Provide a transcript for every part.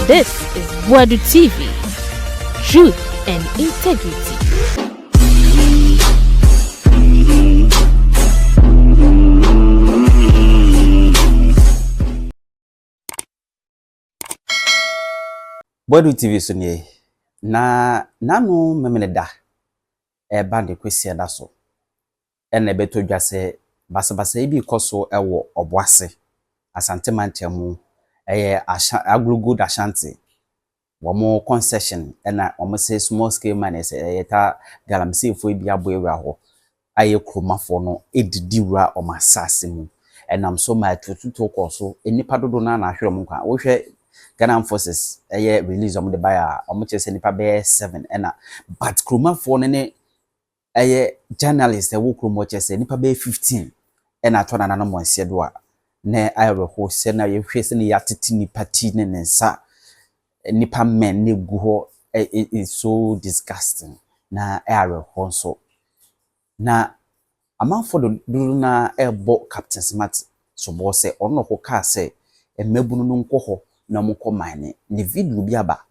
This is Boadu TV. Truth and integrity. Boadu TV sunye na nanu memeneda bande kwesi da so ene beto dwase basabasa ibi koso ewo oboase Asante manchemu AngloGold Ashanti womo concession ena womo say small scale miners yeta galamsey fo bi aboewa ho aye kromafo no edidiwura omasase mu enam so ma tututo koso enipa dodo na ahwere mu kwa wo hwe Ghanaian forces release on the buyer or chese nipa be 7 ena but kromafo ne journalist wo kromo chese nipa be 15 ena to na no monse do a ne ayro ho se na ye hwese ne yatete nipa ti ne nsa nipa men ne gu ho is so disgusting na ayro ho so na amanfo do na ebo Captain Smart so bo se ono ho ka se emabunu no nko ho na mko mine ne video bi aba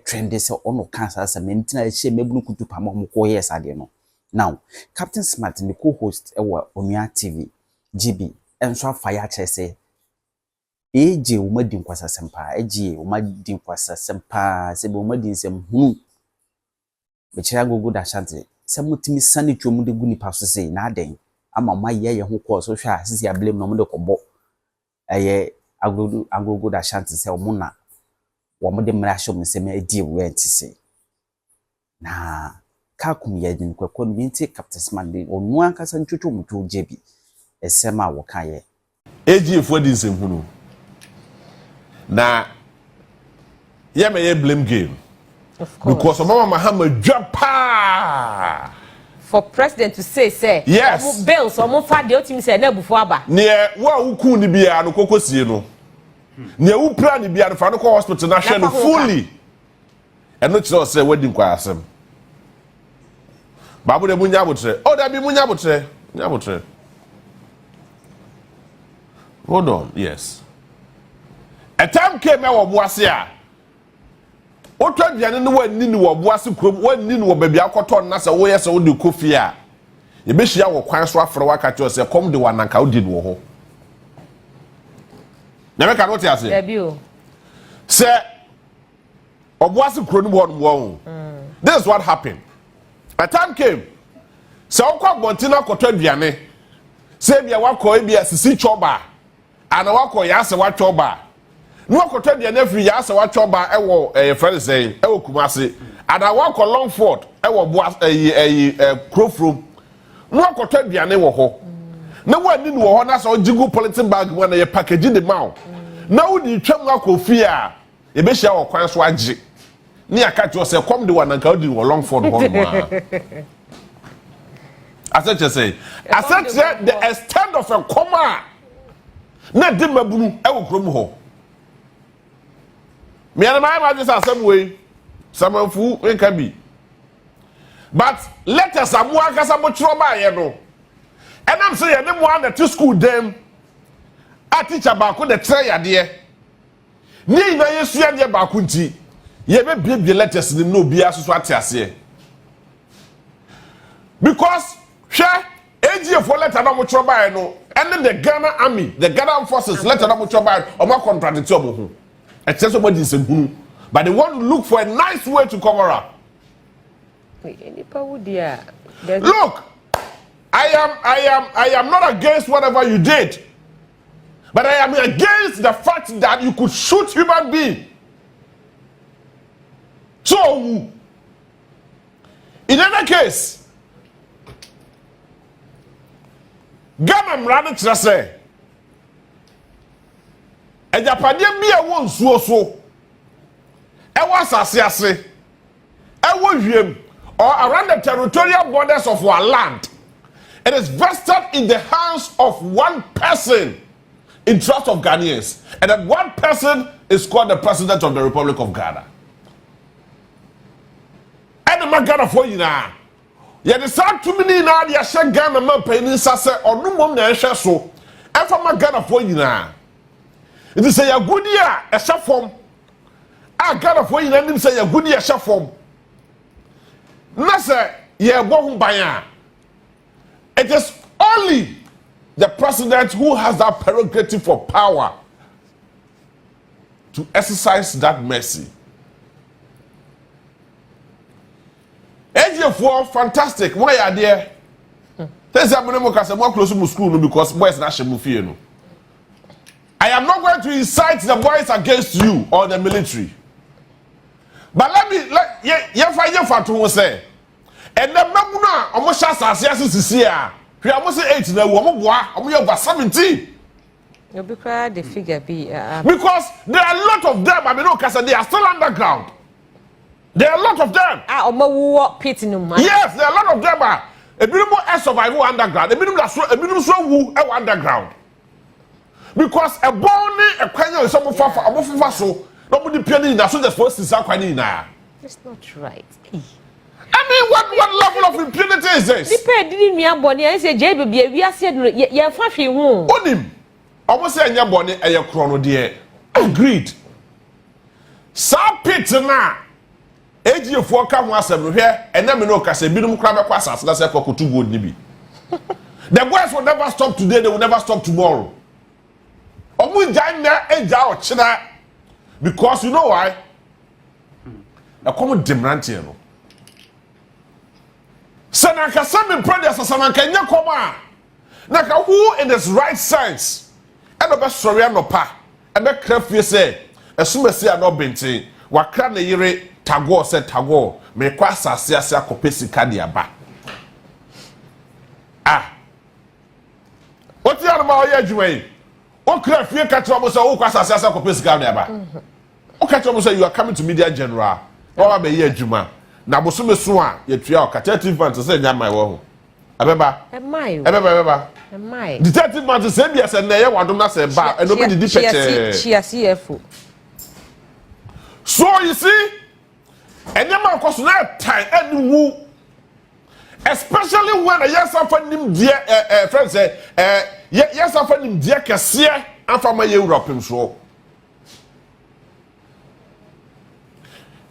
trend se ono cancer se mentina ehye mebunu kutupa mko yes ade no now Captain Smart the co-host ewa Onua TV GB enso afaya chese eje umadi nkwasa sempa eje umadi nkwasa sempa se be umadi nsem hunu be kira AngloGold Ashanti se mutimi sane twom de guni paso se na aden ama maye ho ko so hwa sisi ablem no mo de kobo AngloGold Ashanti se omuna wo de mra hwom se me adi we ntise na ka kum ye din kwakwa minti Captain Smart onu ankasa ntwetwo mutu jebi esema wo kaye AGF di nsem hunu na ye me ye blame game of course because mama mahama dwapa for president to say yes bills omo fa de otimi say na bufu aba ne wa wuku ni bia no kokosie no ne wu plan bia no fa no ko hospital na hwe no fully eno kire o say wadi nkwa asem babu de munya botre o da bi munya botre nya botre hold on yes a time came e wo boase a o twa biane no wani ni wo boase krom wani ni wo ba bia akoto na se wo yese wo de kofi a ye be hia wo kwan so afre wakati o se kom de wananka wo di no ho na me ka no ti ase debio se oboase kro ni wo this is what happened. A time came se okwa bontina akoto biane se bia wakọ ebia sisi choba ana wakọ ya se wa choba no akoto biane free ya se wa choba ewo friend say ewo Kumasi ana wakọ Longford ewo boas Crofrom no akoto biane wo ho na wani ni wo ho na so jigu politin bag mo na ye package the maw na wudi twam akofie a e be hia wo kwan so age ni aka jo se kom de wananka wudi wo Longford ho no I said the extent of a comma na de mabunu e wo krom ho me and my just asem way samanfu enka bi but let us amua kasa mo tro ba ye no enam say ye ne mo na to school dem a teacher ba ko de tre yade ni na yesu yade ba ko nti ye be bie letters ni no bia so atiase because AGF letter na mo choba no and the Ghana army the Ghanaian forces letter na mo choba o ma contradict omo ho e tell somebody nsem hunu but they want to look for a nice way to cover up. Look, I am not against whatever you did, but I am against the fact that you could shoot human being. So in any case Ghana mrade kire se ejapade bia wo nsuo so e wo asase ase e wo hwiem or around the territorial borders of our land, it is vested in the hands of one person in trust of Ghanaians, and that one person is called the President of the Republic of Ghana. And the Ghana for you now. Ye de sa tumini na de hye Ghana man panin sase onumom na hye so efa ma Ghana fo nyina it is a gudi a ehye fom a Ghana for you and say a good year form. Nasa ye bo banya. It is only the president who has that prerogative for power to exercise that mercy. AGF fantastic. Why are there? There's a minimum because I'm more close to school because boys not shemufie. I am not going to incite the boys against you or the military. But let me find to say. And the Mamuna almost shas as here. We almost 8 now, we over 17. You'll be proud the figure be because there are a lot of them, I mean, no, because they are still underground. There are a lot of them. Pit in yes, there are a lot of them. A bit more survival underground. A bit more underground. Because a bony, a quenya is some of so nobody penny in so the first is a quenya. That's not right. I mean, what level of impunity is this? Depend didn't me a bonny. I say, Jay, we are said, you're faffy womb. On him. I was saying, your bonny, and your chrono, dear. Agreed. Some pits now. AG4 come once everywhere, and then we know because a minimum crab across that's a cocoa too good, nibi. The boys will never stop today, they will never stop tomorrow. We join there and down China because you know why? A common demand here. Sanaka Sami Brothers Sanaka Koma. Naka who in his right sense and the best story no pa and the craft you say as soon as you are not binting what can the yere tago said tago me kwasa siasa kopesi kadiaba. What you are about here, Juway? Okay, if you catch up, so okay, you are coming to media general. Or be here, Juma. Now, Bosume Swan, you try detective man to say, my woe. Abeba, detective man to say, yes, and they want to not say, and nobody did CFO. So you see, and then of course, not time and woo. Especially when a yes, I find him dear friends say, yes, I find him dear Cassia and from my European show.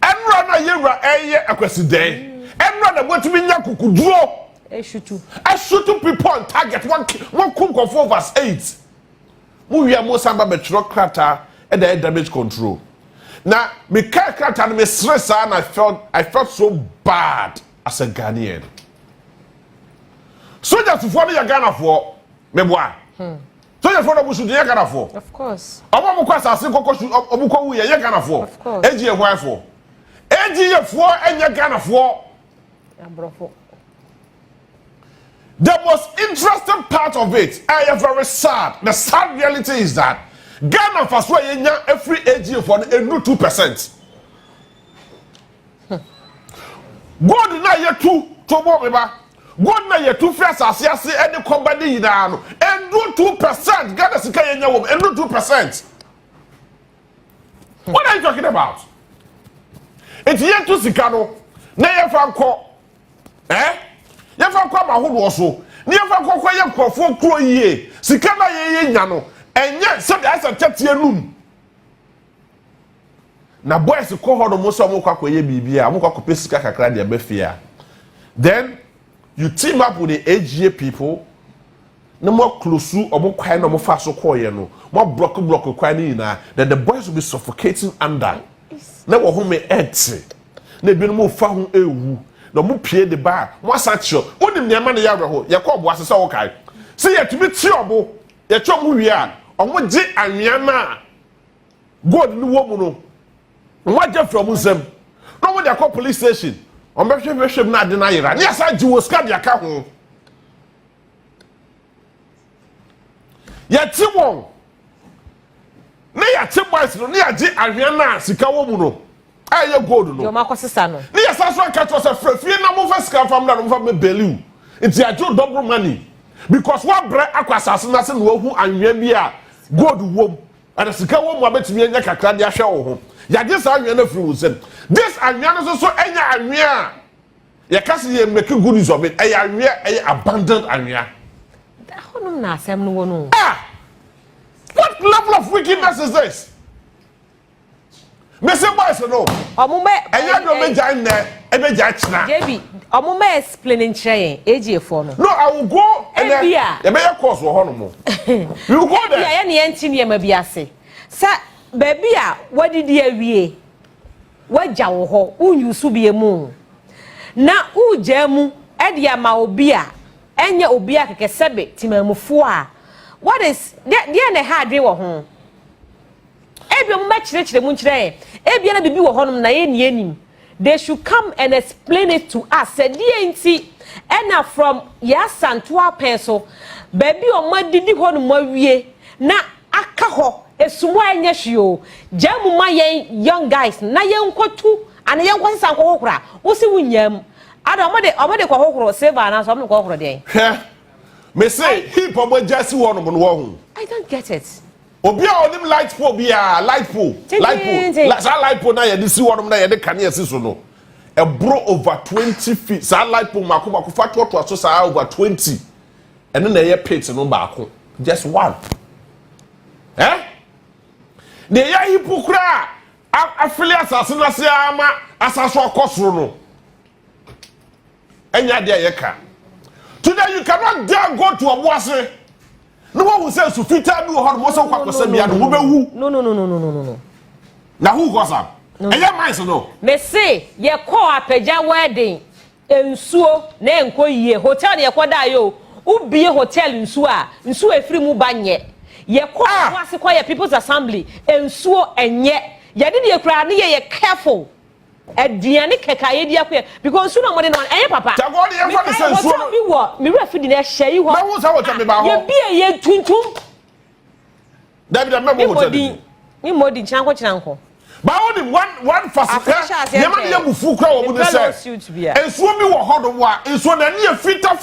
And run a year a question day, and run a what to be could draw. I shoot two people on target one cook of 4 verse 8. We are most about metro crater and the damage control. Now, me car crater and me stress and I felt so bad as a Ghanaian. Soldiers to follow your Ghana for me boy. Soldiers for the should Ghana for. Of course. Omo kwa sa se kokko obuko wu ye Ghana for. Of course. AG why for. AG for enya Ghana for. Abrofo. The most interesting part of it, I am very sad. The sad reality is that Ghana for so enya every AG for a new 2%. God na ye 2 to mo me ba. God na ye 2 first asiase any company yina no and do 2% Ghana sika yenya wom and do 2%. What are you talking about? It's yet to sika no na ye fa nko ye fa nko ma hodo so na ye fa nko kwa ye krofo kro yie sika na ye nya no enye se da asa tetie num na boys ko hodo mo so mo kwa koye bibia mo kwa kopɛ sika kakra de abafia. Then you team up with the AGA people. No more close to or more quiet, no more fast or quiet, no more block quiet. Then the boys will be suffocating under. Never home empty. They be no more found a woo. No more pay the bar. What's that show? Only the man the Yahoo. Yacob was so okay. See ya to be trouble. Ya chum we are. On what did and Yana God no woman. What just from them? No one they call police station. On bɛhwɛ na de na yera ne asa ji wo ska de aka ho yɛte wɔn ne yɛte boys no ne yɛgye ahwea na sika wo mu no ayɛ gold no Yo makosesa no ne yɛsa so aka to sɛ frafie na mo fa sika fam na mo fa me believe nti ajo double money because what bre akwasase na se no hu ahwea bi a gold wom ana sika wo mu abetumi anya kakra de ahwɛ wo ho yagye sa ahwea na firi wo sem. This ahwea no so enya ahwea ya kasi ye make good use of it ahwea abandoned ahwea. Honum na asem no wono. What level of wickedness is this? Me say boys no. Omume Eya do me jan na, e be ja china. JB, omume explaining chain AJ4 no. No, I will go and e be your course wo hono mo. You go there. Ya ne enti ne ma biase. Sa baby a wadidi awie. Waja wo ho, unyusu bie mu. Na uja mu e dia ma obi a enye obi a keke sebe timamufo a. What is there ne ha adwe wo ho? Ebi omume chire mu chire. Ebi na bibi wo honom na ye ni enim. They should come and explain it to us. Said DNT and from Yasantua peso, baby or my didi honum wie na akaho esumwa nyeshio. Jamu my young guys na young kotu and young one sanko okra. Usi wunyam. I don't kwa hokro save and some go day. Me say he probably just one. I don't get it. Obi a onim light pole light pole sa light pole na ye see one na ye de kane si so no e bro over 20 feet sa light pole mako fa to so sa over 20 and na ye pit no baako just one de ya hipokra afili asase na se ama asaso akosoro no enya de ye ka today you cannot dare go to Obuase. No one will say so fita do ho mo so kwakosa bia no wo bewu. No. Na who goes am? Eya mind no. Me say ye call apagya wedding ensuo na enko yie hotel ye koda yo. Ubie hotel nsuo a nsuo efiri mu banye. Ye call Obuase call ye people's assembly ensuo enye. Ye de kura ne ye careful. Ediane kekaye dia kwe because so na mo de na enye papa. Tagodi ye fa de sensuo no. Mi wo mi refidi na hye yi ho. Na wo sa wo tame ba ho. Ye bie ye tuntum. David memo wo tade. Mi modi chanko. Ba wo di one facility. Ye ma de bufu kra wo mu de say. Ensuo mi wo hodo wo a ensuo na ne fita.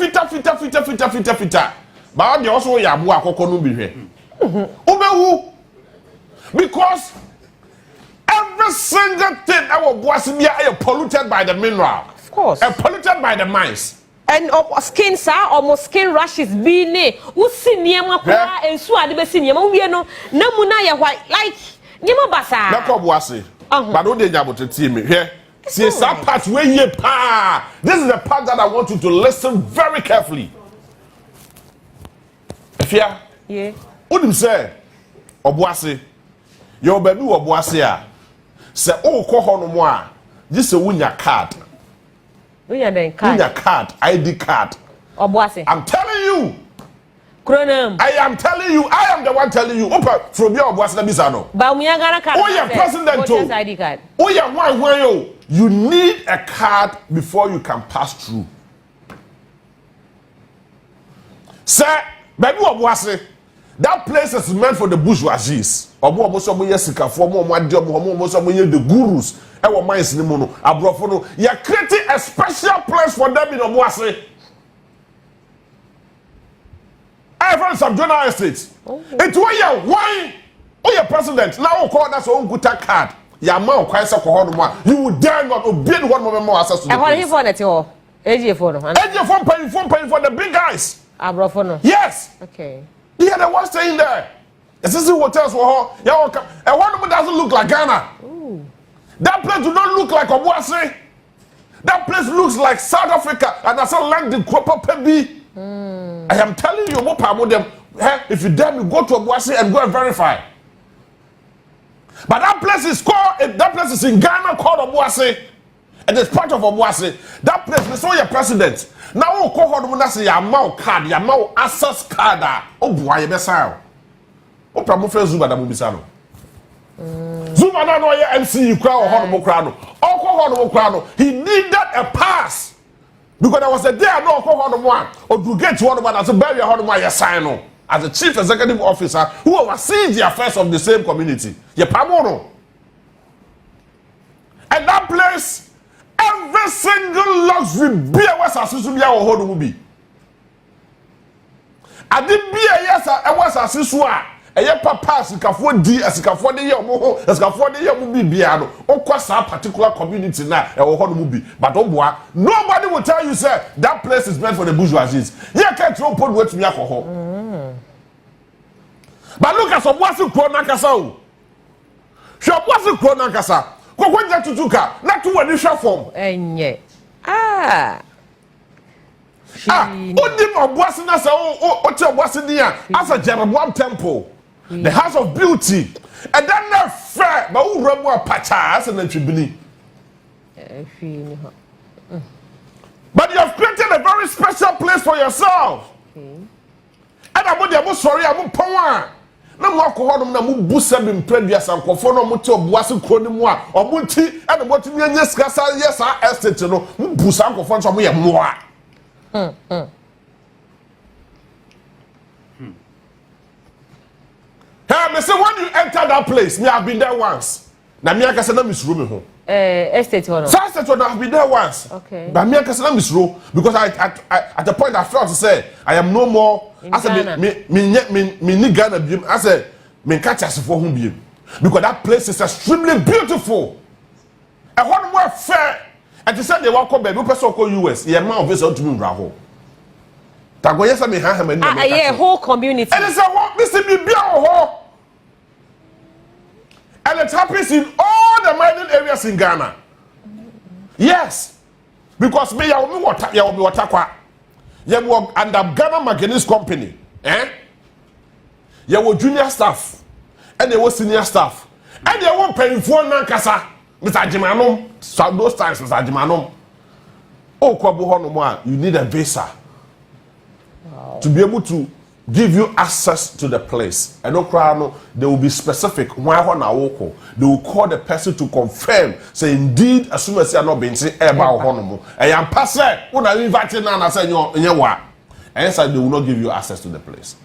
Ba wo de also ya abo akoko no bi hwe. Obewu because every single thing our Boadu are polluted by the mineral. Of course. And polluted by the mines. And skin sa almost skin rashes be ne. Usi niema kwa ensu ade be si niema wie no na mu na ye white like niema basa. Na ko Boadu. But no dey nyabote tie me. Here. See some part where ye pa. This is the part that I want you to listen very carefully. Efia. Yeah. Udim say Boadu. Your baby Boadu a. Say oh ko hono mo a. This a wunya card. Wunya card, ID card. Boadu. I'm telling you. Kronam. I am telling you. I am the one telling you. Opa from your Boadu na bisa no. Ba umuya gara card. Oh yeah, president too. ID card. Oh yeah, why yo? You need a card before you can pass through. Sir, baby Boadu. That place is meant for the bourgeoisies. Omo so mo yesikafo mo ade omo so mo ye the gurus. E wo mines ni mo no abrofo no. You are creating a special place for them in Obuase. I from some journal estate. It why why? Oh your president now we call that so unguta card. Ya ma kwai se ko hono mo. You would dare not obey the one more access to. E ho he for net ho. AJ4 no. AJ4 paying for the big guys. Abrofo no. Yes. Okay. They are the ones staying there. This hotels for her. And one of them doesn't look like Ghana. Ooh. That place do not look like Obuase. That place looks like South Africa. And that's a land in Kropa Pebi. I am telling you, if you dare, you go to Obuase and go and verify. But that place is in Ghana called Obuase. And it's part of Obuase. That place, we saw your president. Now we call her to say your mouth card, your mouth access card. Oh boy, you best how. Oh, promote Zuma that Mubisano. Zuma na no MC crowd or Honorable Crano. Oh, call Honorable Crano. He needed a pass because there was a day I know call Honorable one or to get to Honorable as a bury Honorable sign as a chief executive officer who oversees the affairs of the same community. Ye pamono. And that place. Every single luxury beer was assisted or hold will be. I did beer, yes, I was assisted. A year papa, you can afford D as you can afford the year more, as you can afford the year will be beer, or quite a particular community now, or hold will be. But oh boy, nobody will tell you, sir, that place is meant for the bourgeoisies. You can't throw put words to me alcohol. But look at some what's the Nakasau. hwe oboase kro na nkasa kokwenja tutuka na to wani hwe form enye odim oboase na se o te oboase dia as a Jeroboam temple the house of beauty and then na fair ba wo ramu apacha as na twibini but you have created a very special place for yourself. And about the sorry, I'm power. No more cohortum, no more busabim previous and conform to Boasi Cronimois or Munti and about to be a yes, yes, I estate to know Busan conform some way more. Hey, Mister, when you enter that place, me have been there once. Na me akasa na misro me ho. Estate one. So estate one have been there once. Okay. But me akasa na misro because I at the point I felt to say I am no more as me ni Ghana biem as a me catch as for home biem because that place is extremely beautiful. And one more fair and to say they walk baby person call US ye man of visa to me ra ho. Tago yesa me ha me yeah, whole community. And it's a what Mr. Me bia ho. And it happens in all the mining areas in Ghana. Yes. Because me ya will be water kwa. Ya work under Ghana Manganese Company. Ya will junior staff. And there was senior staff. And they won't pay for nankasa. Mr. Jimanom. So those times, Mr. Jimanom. Oh, Kwabu, you need a visa. Wow. To be able to give you access to the place. And no, they will be specific. They will call the person to confirm. Say indeed, as soon as you are not being seen about honomo. I am passing. When I invite you now, I say you and so they will not give you access to the place.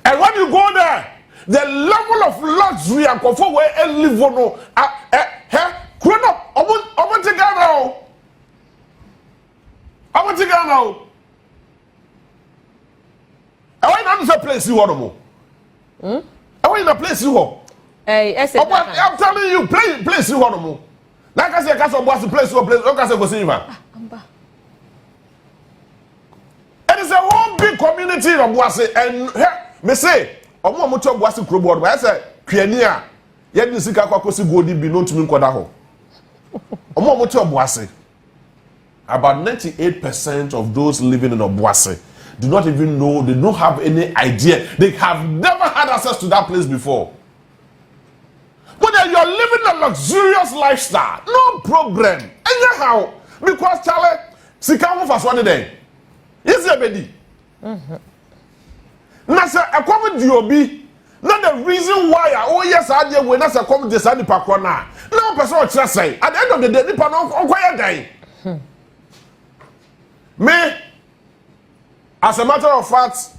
And when you go there, the level of luxury and comfort where you live on, grown up, I want to go now. I want to go now. I want another place you want more. I want a place you want. I'm telling you, place you want more. Like I say, I can't watch the place you place. Look, I say, go see you. And it's a whole big community of Boase. And me say, I'm not much of Boase crew board, but I say, Piania, yet you see Kakosi Godi be known to me Kodaho. I'm not much of Boase. About 98% of those living in Boase do not even know, they don't have any idea. They have never had access to that place before. But then you're living a luxurious lifestyle. No problem. Anyhow, because Charlie, Sikamu for one day. Yes, baby. Nasa, a common DOB. Not the reason why, oh yes, I did when Nasa come to Sani Pakwana. No person just say, at the end of the day, Nippon on quiet day. Me. As a matter of fact,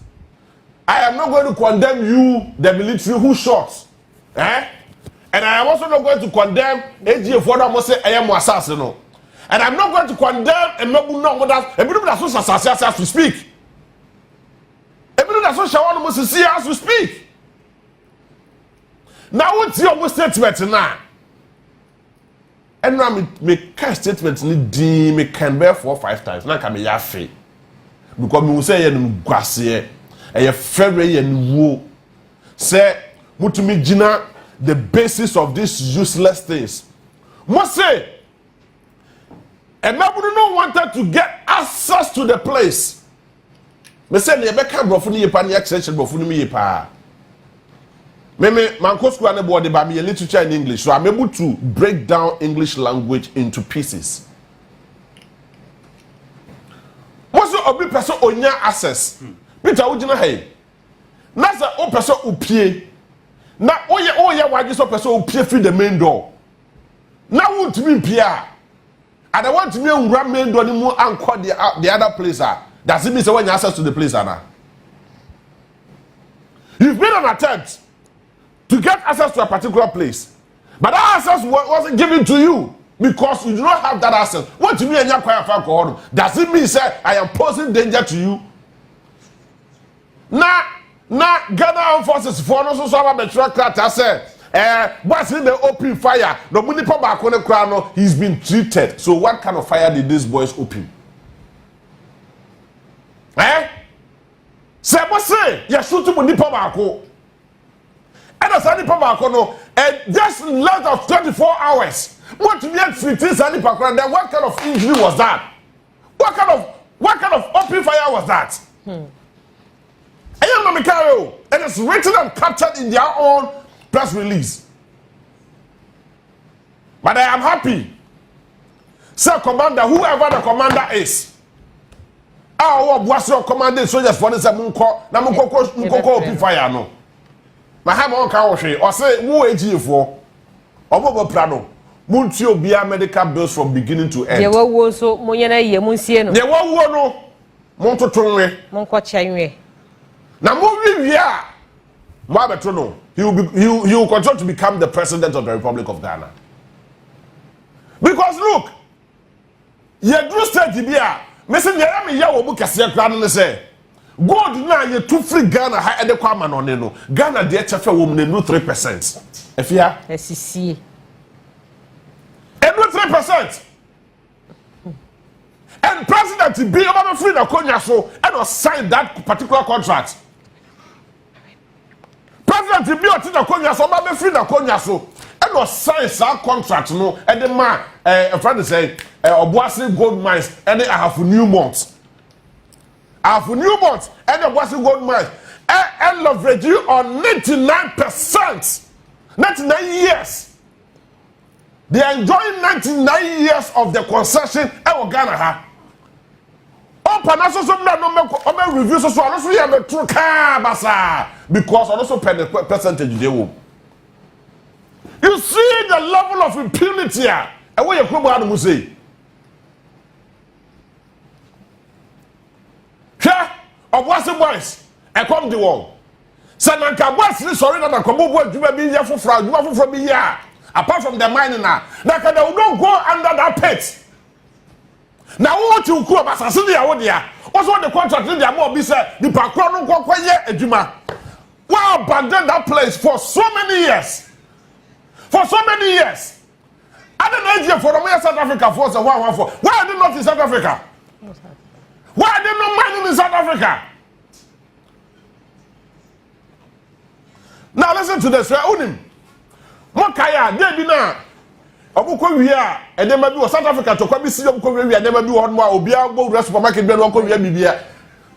I am not going to condemn you, the military who shot. And I am also not going to condemn AGF for that must say I am assassin. And I'm not going to condemn and not know that everybody that's so assassin as to speak. Everybody that's so shower must see as to speak. Now what's your statement now? And now me can statement need me can bear 4 or 5 times. Now can be yafe. Because we say you gwase e fere and wo say mutumi gina the basis of these useless things. Must say and nobody no wanted to get access to the place. Me say ne be kan brofo ni yepa ne extension brofo ni yepa. Me manko school na board ba me literature in English, so I'm able to break down English language into pieces. Most of the person onya access. Peter ujina hey. Na say o person upie. Na oye wagi so person upie through the main door. Na want me pia. And I want me run main door ni mu anko the other place. Does it mean say when you access to the place na? You've made an attempt to get access to a particular place. But that access wasn't given to you. Because you do not have that access. What do you mean? Does it mean say I am posing danger to you? Now Ghana Armed Forces for no so have a track that I said, what's in the open fire? No money for back on the crown. He's been treated. So what kind of fire did these boys open? Say what say? You shoot money for back. And as any for back no. And just less of 24 hours. What to get 15 Sani Pakran, then what kind of injury was that? What kind of open fire was that? And it's written and captured in their own press release. But I am happy. Sir Commander, whoever the commander is, what's your commanding soldiers for this munko open fire no. My have on car or say who AG for Obo Prado. Munti obia medical bills from beginning to end. Ye wo so monyana ye munsie no. Ye wo no monto tonwe. Monko chanwe. Na mo wi a mo abeto no. He will continue to become the president of the Republic of Ghana. Because look, ye do stage bia, me say ye me ya wo bu kase kra no say. Gold na ye too free Ghana ha e de kwa ma no ne no. Ghana de chefe wo mu ne no 3%. Efia? Esisi. 3%. And President be over free the Konya so and sign that particular contract. President be oti the Konya so over free the Konya so and sign that contract no and the man a friend say Obuasi gold mines and I have new months. I have new months and Obuasi gold mines and leverage you on 99%. 99 years. They are enjoying 99 years of the concession in Ghana. Open also some no reviews so also you have true basa because also pay the percentage they will. You see the level of impunity here. And what you Boadu say? Here, of what's the boys? I come the wall. Sananka boys sorry that I come over to be here for fraud, you have for me here. Apart from the mining now, they don't go under that pit. Now what you call assassin there? What's what the contract in the more be said? The background go quiet ejuma. Wow, abandoned that place for so many years. For so many years. I don't know for the South Africa for the 114. Why are they not in South Africa? Why are they not mining in South Africa? Now listen to this. Mokaya, they be na. Obuko wia, and then maybe South Africa to come see Obuko wia, and then maybe one more Obia go supermarket be no ko wia bibia.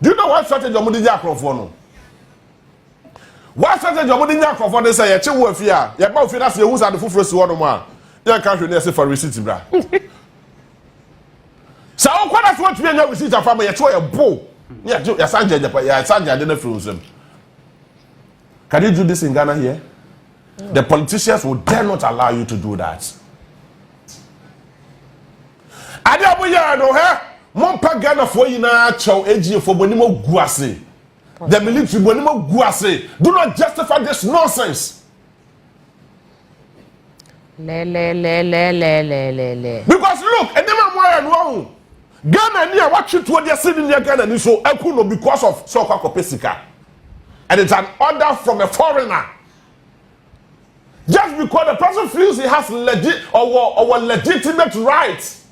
Do you know what strategy omudi nya krofo no? What strategy omudi nya krofo dey say ye che wo afia, ye ba ofia na se hu sa de foforo si wono ma. Ye kan hwe na se for receipt bra. Sa o kwada so tumi nya receipt afa ma ye che ye bo. Ya sanja ya sanja de na frozem. Can you do this in Ghana here? The politicians will dare not allow you to do that. Adabuya no he Mompa Ghana for ina chow AG for bonimo guase. The military bonimo guase. Do not justify this nonsense. Le. Because look, and then I'm wrong. Ghana near what you to their city near Ghana ni so ekuno because of Soka Kopesika. And it's an order from a foreigner. Just because the person feels he has legit or legitimate rights.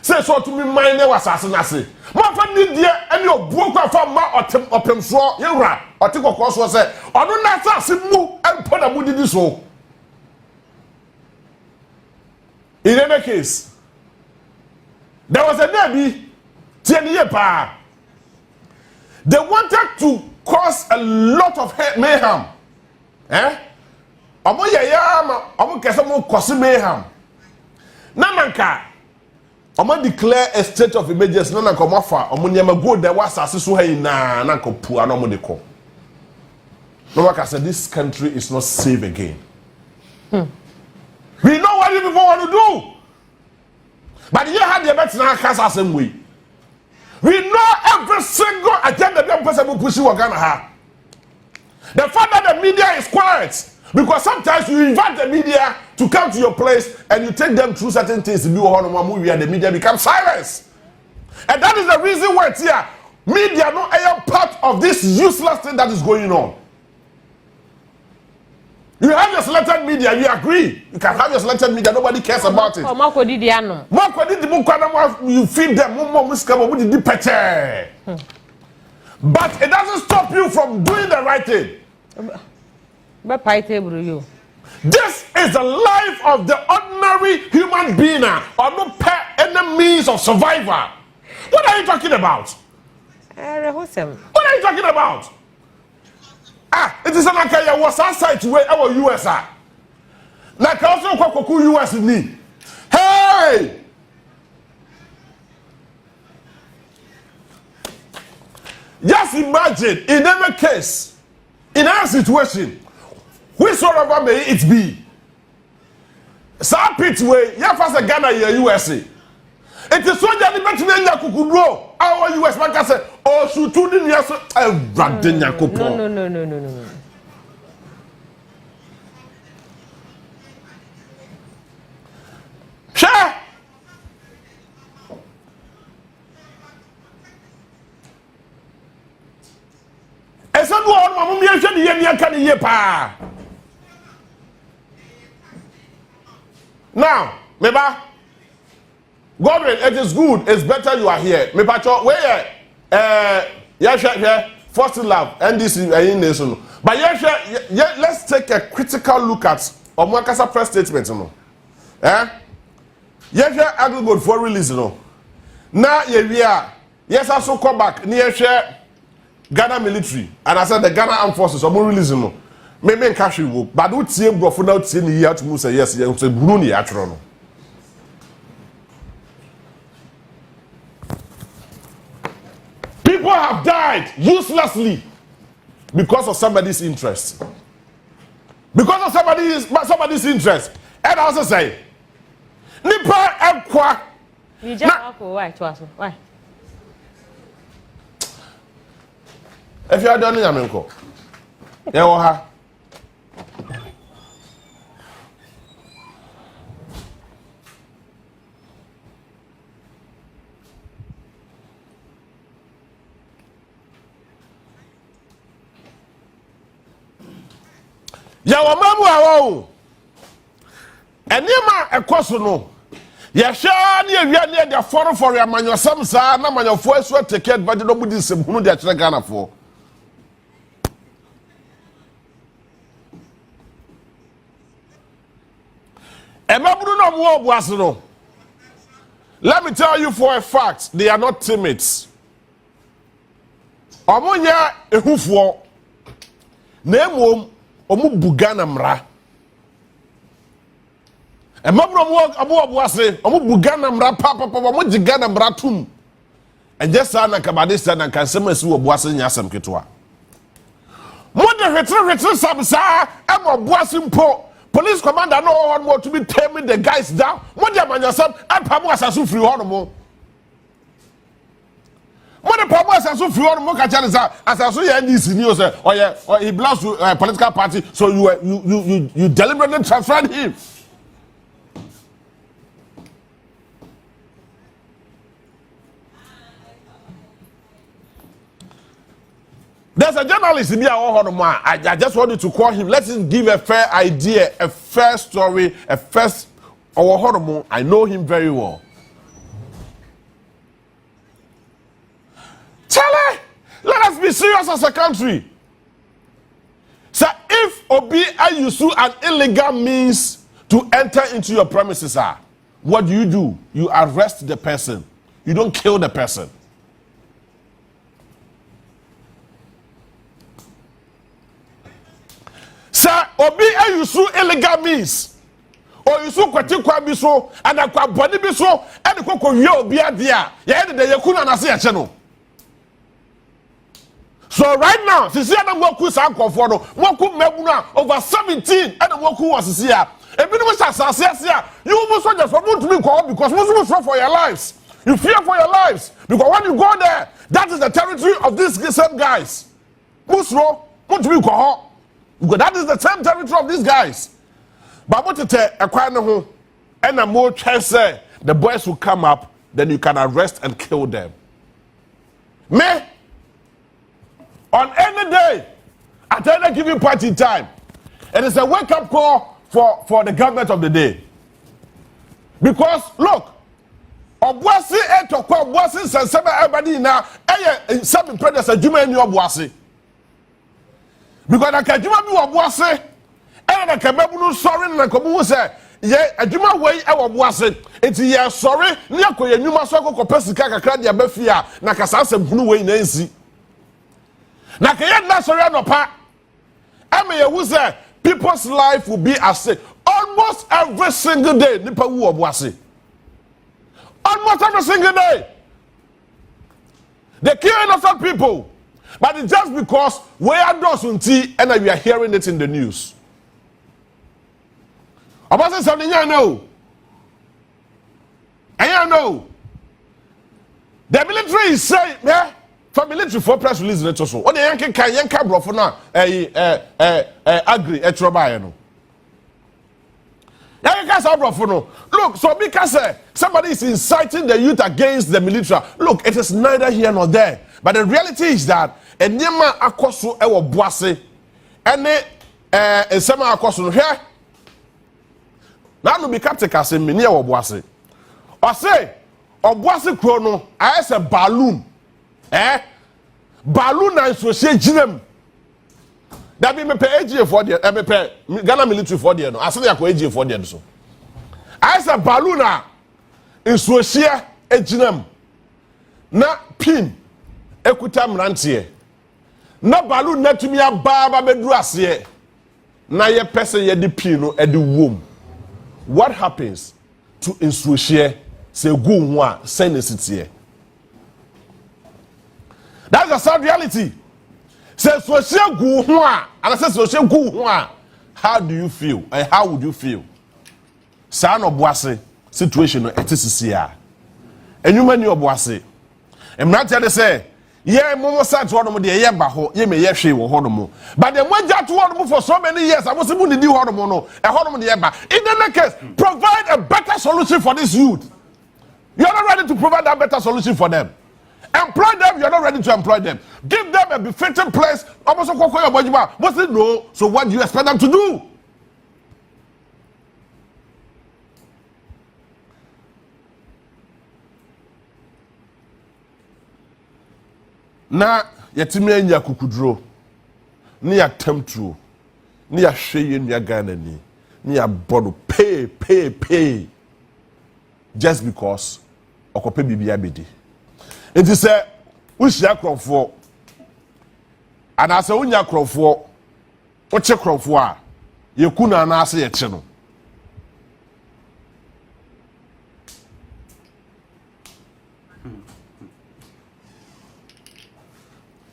Say so to me mine was assassinate. Ma fa ni die any obuo kwa fa ma opemso yewra otiko koso say onu na asase mu empo na mu didi so. In any case, there was a nabi pa. They wanted to cause a lot of mayhem. Omo yaya ma omo kese mo cause mayhem. Na manka omo declare a state of emergency na nka omo fa omo nyama go there was asase so ha na nka pua na omo de ko. No work said this country is not safe again. We know what you people want to do. But you had the better now cast us same way. We know every single agenda that person will push you Ghana ha. The fact that the media is quiet. Because sometimes you invite the media to come to your place and you take them through certain things in the movie and the media becomes silence. And that is the reason why it's here. Media no are part of this useless thing that is going on. You have your selected media, you agree. You can have your selected media, nobody cares about it. You feed them, but it doesn't stop you from doing the right thing. This is the life of the ordinary human being or no pet any means of survival. What are you talking about? What are you talking about? It is an akaya was outside where our US are. Like also Kwaku US ni. Hey! Just imagine in every case, in our situation, whosoever may it be, some pit way, ya fast a Ghana USA. It is so that the between Yakukuro, our US man can say, oh, shoot to the near No. Sure. I said, "What, Mamma? Me and you can hear pa." Now, Meba, Godwin, it is good. It's better you are here. Meba, where? Yeah, first love, NDC, in nation. But yeah, let's take a critical look at Omwakasa press statement. Yeah, AngloGold for release. Now, yes, I also come back near share. Ghana military and I said the Ghana armed forces are more releasing no. Me cash you but do tie brofo na tie ni ya to say yes say Burundi ya tworo no. People have died uselessly because of somebody's interest. Because of somebody's interest. And I also say nipa ekwa ni ja ko why to aso why. If you are done, Yamenko, Yawaha. Yawamamu awo. Enema ekoso no. Ya sha ne awia ne de foro for ya manyosam sa na manyofo asu take advantage no budi sebunu de akere Ghana fo. Let me tell you for a fact, they are not teammates. Omonya ehufo na emom omu bugana mra. Emabro abuase omu bugana mra papa omu jigana mra tum. Enje sa na kabade sa na kansem asi obuase nyasem ketwa. Mo de hwetre sabsa emo buase mpo. Police commander no one more to be taming the guys down. What the man yourself and Pamo Asasu free on more. What the Pamo Asasu free on more Kachanza as I saw you NDC news or he belongs to a political party, so you deliberately transferred him. There's a journalist in here. I just wanted to call him. Let him give a fair idea, a fair story, a first. I know him very well. Charlie, let us be serious as a country. So if Obi use an illegal means to enter into your premises, what do? You arrest the person. You don't kill the person. Sir, Obi use illegal means. Or you so kwatikwa biso and akwa body biso and the koko ye obi adia. Ya de yakuna na se ya che no. So right now, sisi na mwaku sa akofo no, mwaku mebuna over 17 and mwaku was here. Ebi no asase here. You almost just for to be called because most of for your lives. You fear for your lives because when you go there, that is the territory of these same guys. Musro, what to be called? Because that is the same territory of these guys. But what to tell a kind of and a more chance the boys will come up, then you can arrest and kill them. Me, on any day, at any given point in time, it is a wake-up call for the government of the day. Because look, Obuasi etokwa Obuasi sensebe everybody now, seven predators Juma ni Obuasi. Because the Kajuma be Obuasi, na kababu no sorry na komu say ye adwuma wei e wo boase enti ye sorry ne akoye nwuma so akokọ sika kakra dia ba fi a na kasa asem hunu wei na nsi na kaye na sorry anopa am ye hu say people's life will be at stake almost every single day nipa wu oboase almost every single day they kill innocent people but it's just because we are dosunti and we are hearing it in the news about something you know and you know the military is saying for military for press release net so what the yanka bro for now agree etroba no yanka bro for no look so because somebody is inciting the youth against the military look it is neither here nor there but the reality is that enyema akoso e wo boase ene ensema akoso no hwe na no be captain say me ne e wo boase o say oboase kro no ayese balloon balloon na so she ginam da bi me pe AG for there me pe Ghana military for there no ase ya ko AG for there so ayese balloon na so she ginam na pin ekuta mrantie na balloon na tumi aba beduru ase na ye person ye di pin no e di wom what happens to insuohye say go ho a sensitive that's the sad reality say social go ho a and say social go ho a how do you feel and how would you feel sa no boase situation no etisisi a enwuma ni oboase emrante de say ye momo sat hodo mo de ye ba ho ye me ye hwe wo hodo mo but the moja to hodo mo for so many years amosi mu ni hodo mo no e hodo mo de ye ba in the case provide a better solution for this youth. You are not ready to provide that better solution for them. Employ them, you are not ready to employ them. Give them a befitting place. Almost no. So what do you expect them to do? Na yetime anya kukudro ni atemtro ni ahweye nua Ghana ni abodo pay just because okope bibia bedi enti se wuhia krofo ana se wunya krofo oche krofo a yekuna na ase yeche no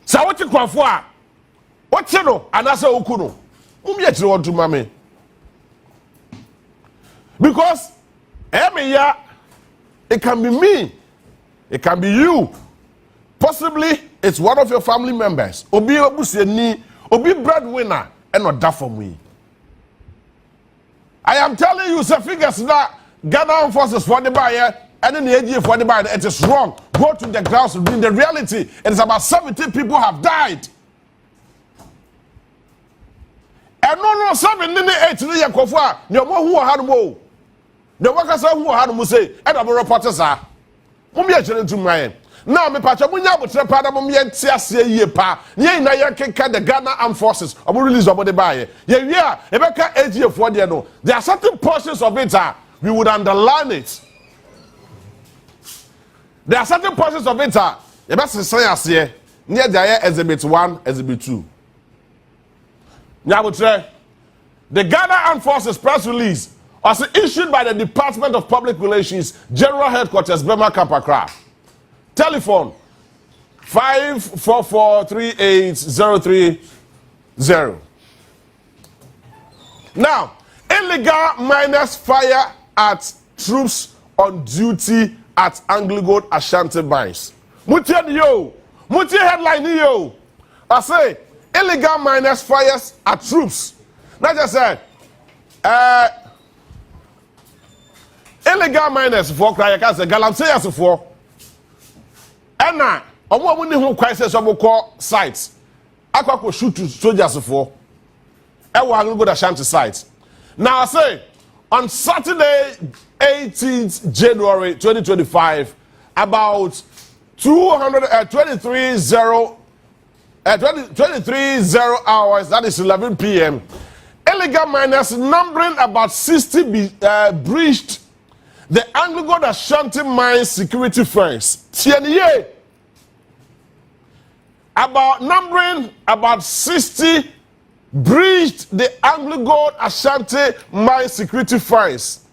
sa woche krofo a oche no ana se okuno umye tire wonto mame because ya it can be me. It can be you. Possibly, it's one of your family members. Obi obusieni, obi breadwinner, and not that for me. I am telling you, the figures that Ghana forces for the buyer and then the AG for the buyer. It is wrong. Go to the grounds to bring the reality. It is about 70 people have died. And no, 7 8 years ago, no more who had more. The workers who had to say, and I'm a reporter, sir. Mummy, to my now, me patch, Munya, but Trappada, Mummy, Tia, pa, ye, na ya can the Ghana Armed Forces, or release of the buyer. Yeah, Rebecca, 8 years for the no. There are certain portions of it, we would underline it. There are certain portions of it, you must say, I say, near the exhibit 1, exhibit 2. Now, the Ghana Armed Forces press release was issued by the Department of Public Relations, General Headquarters, Bema Camp Accra. Telephone 544380330. Now, illegal miners fire at troops on duty at AngloGold Ashanti mines. Mutie headline yo. I say illegal miners fires at troops. Not just said. Illegal miners for cry can say galamsey for ena omo mu ni hu crisis omo call sites akwa shoot soldiers for e wa AngloGold Ashanti site. Now I say on Saturday 18th January 2025 about 23:0 hours, that is 11 p.m. illegal miners numbering about 60 breached the AngloGold Ashanti mine security fence. TNA. Numbering about 60 breached the AngloGold Ashanti mine security fence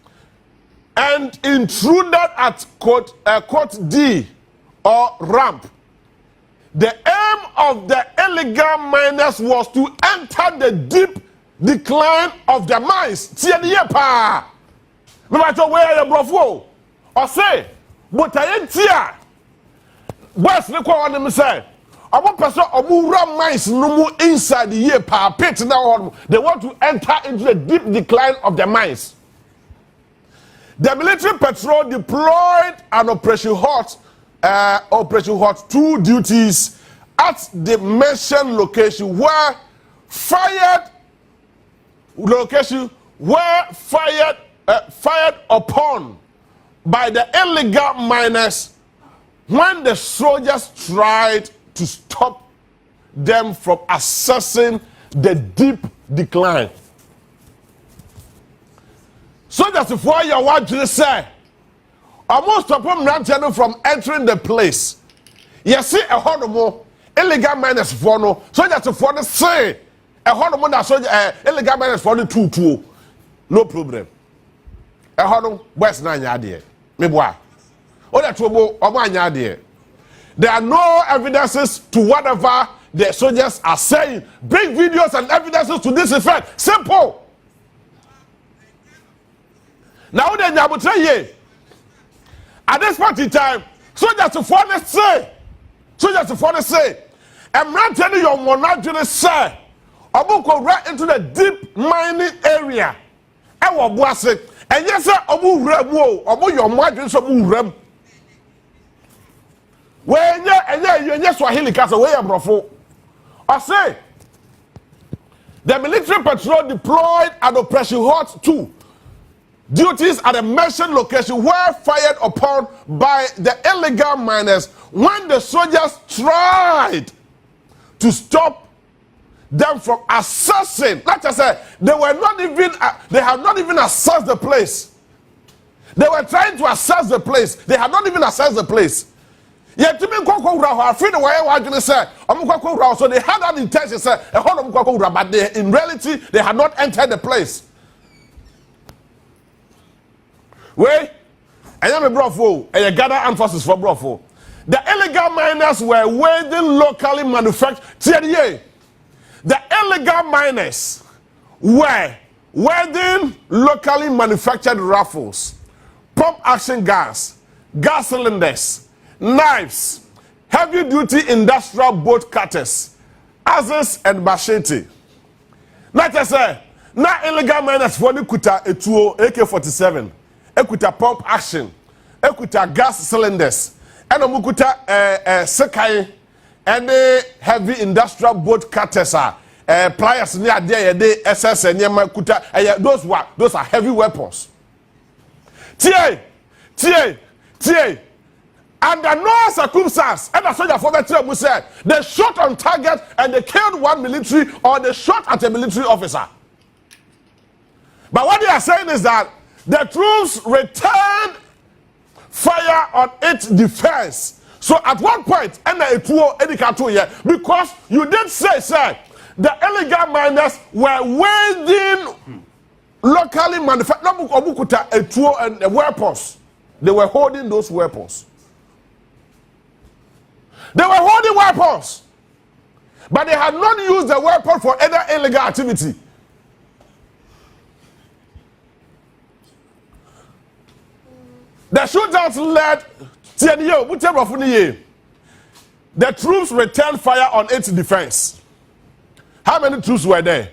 and intruded at Court D or ramp. The aim of the illegal miners was to enter the deep decline of the mines. TNA pa. No matter where you brofo. Or say, but I ain't here. West the one them say. About person Omura mines no more inside the year pa pit now. They want to enter into the deep decline of the mines. The military patrol deployed an Operation Hot 2 duties at the mentioned location where fired upon by the illegal miners when the soldiers tried to stop them from accessing the deep decline. Soldiers, before you want to say, almost stop them from entering the place. You see a horrible illegal miners for no soldiers for the say a horrible that soldier illegal miners for the 2 no problem. A horrible West Nine yard. Me boy. All that trouble or my yard. There are no evidences to whatever the soldiers are saying. Bring videos and evidences to this effect. Simple. Now then, I will tell you. At this point in time, soldiers to follow say. Soldiers to follow say. I'm not telling you what not to say. I'm going to go right into the deep mining area. I will blast it. And yes, sir, I'm going to rem. Your margins are rem. When you're Swahili Castle, where I'm brofo. I say, the military patrol deployed an Operation Hot 2 duties at a mentioned location were fired upon by the illegal miners when the soldiers tried to stop them from accessing. Like I said, they have not even assessed the place. They were trying to assess the place. They had not even assessed the place. Yet to me, so they had that intention, but in reality, they had not entered the place. Wait, I am a brofo, and you gather armed forces for brofo. The illegal miners were wielding locally manufactured. The illegal miners were wielding locally manufactured rifles, pump action gas, gas cylinders, knives, heavy-duty industrial boat cutters, axes, and machete. Like I say, now illegal miners for the kuta etuo AK-47. Ekuta pump action, ekuta gas cylinders, and omukuta sekai, and heavy industrial boat cutters pliers near there SS and kuta. Those are heavy weapons. Tie. Under no circumstance, and that's what the former said. They shot on target and they killed one military, or they shot at a military officer. But what they are saying is that the troops returned fire on its defense. So at one point, because you did say, sir, the illegal miners were wielding locally manufactured and weapons. They were holding those weapons. They were holding weapons. But they had not used the weapon for any illegal activity. The shootouts led the troops returned fire on its defense. How many troops were there?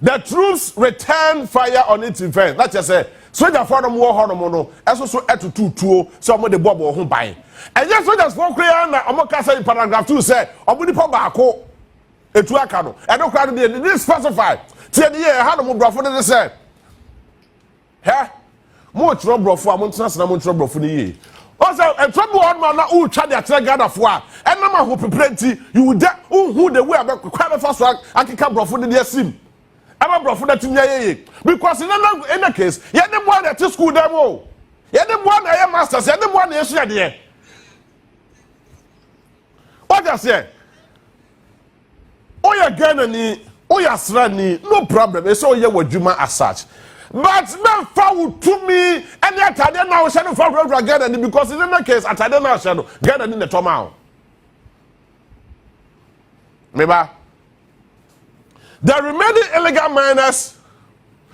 The troops returned fire on its defense. Let's just say, soldiers for them war hormono, as also at two, some of the bob or home buying. And yes, soldiers for Korean, Amokasa in paragraph 2 said, Omuni Pabako, a Tuakano. And no crowd did this specified. Tell the year, how the Mubrafon said, Huh? More trouble for a month, and more trouble for the year. Also, a trouble on man who tried their Ghana for, and na ma hope plenty you would who the way about quite fast akika brofo de sim ama brofo that ye because in any case ye dem one at school dem o ye dem one na masters ye dem one na yesu ade what I say oya Ghanaian oya Srani no problem e so ye wadwuma as such but men found to me and yet I don't know shadow for Ghanaian because in any case at I don't know shadow Ghanaian in the tomorrow maybe the remaining illegal miners.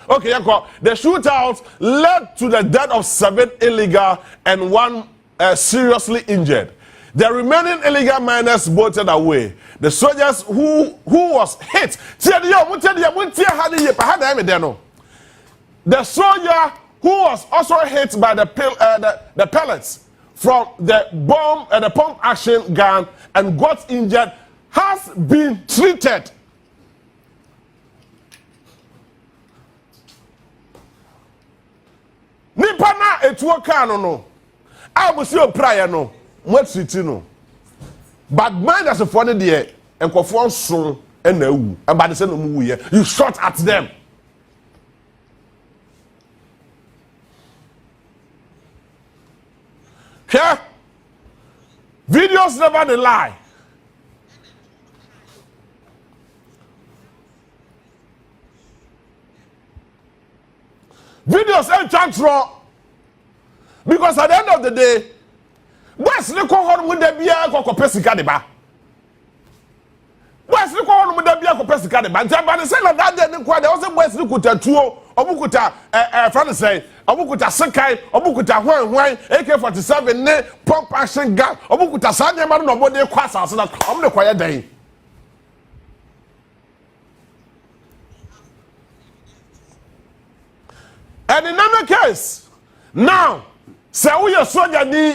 Okay, the shootout led to the death of 7 illegal and 1 seriously injured. The remaining illegal miners bolted away. The soldiers who was hit. The soldier who was also hit by the pellets from the bomb and the pump action gun and got injured has been treated. Nipa na etuo kan no abusi opraye no mwatiti no but mind as for the there enkofo nso na awu abade se no mu wuye you shot at them here videos never dey lie videos ain't transfer because at the end of the day, what's the call with the beer or Pesika de ba? What's the call with the beer or Pesika de ba? But the same that day, there was a West Lukuta Tuo, Obukuta, Francais, Obukuta Sakai, Obukuta Huan, AK-47, ne, pump action gun, Obukuta Sanya Man, nobody quasa, so that I'm the quiet day. And in another case, now, say we are soldier ni,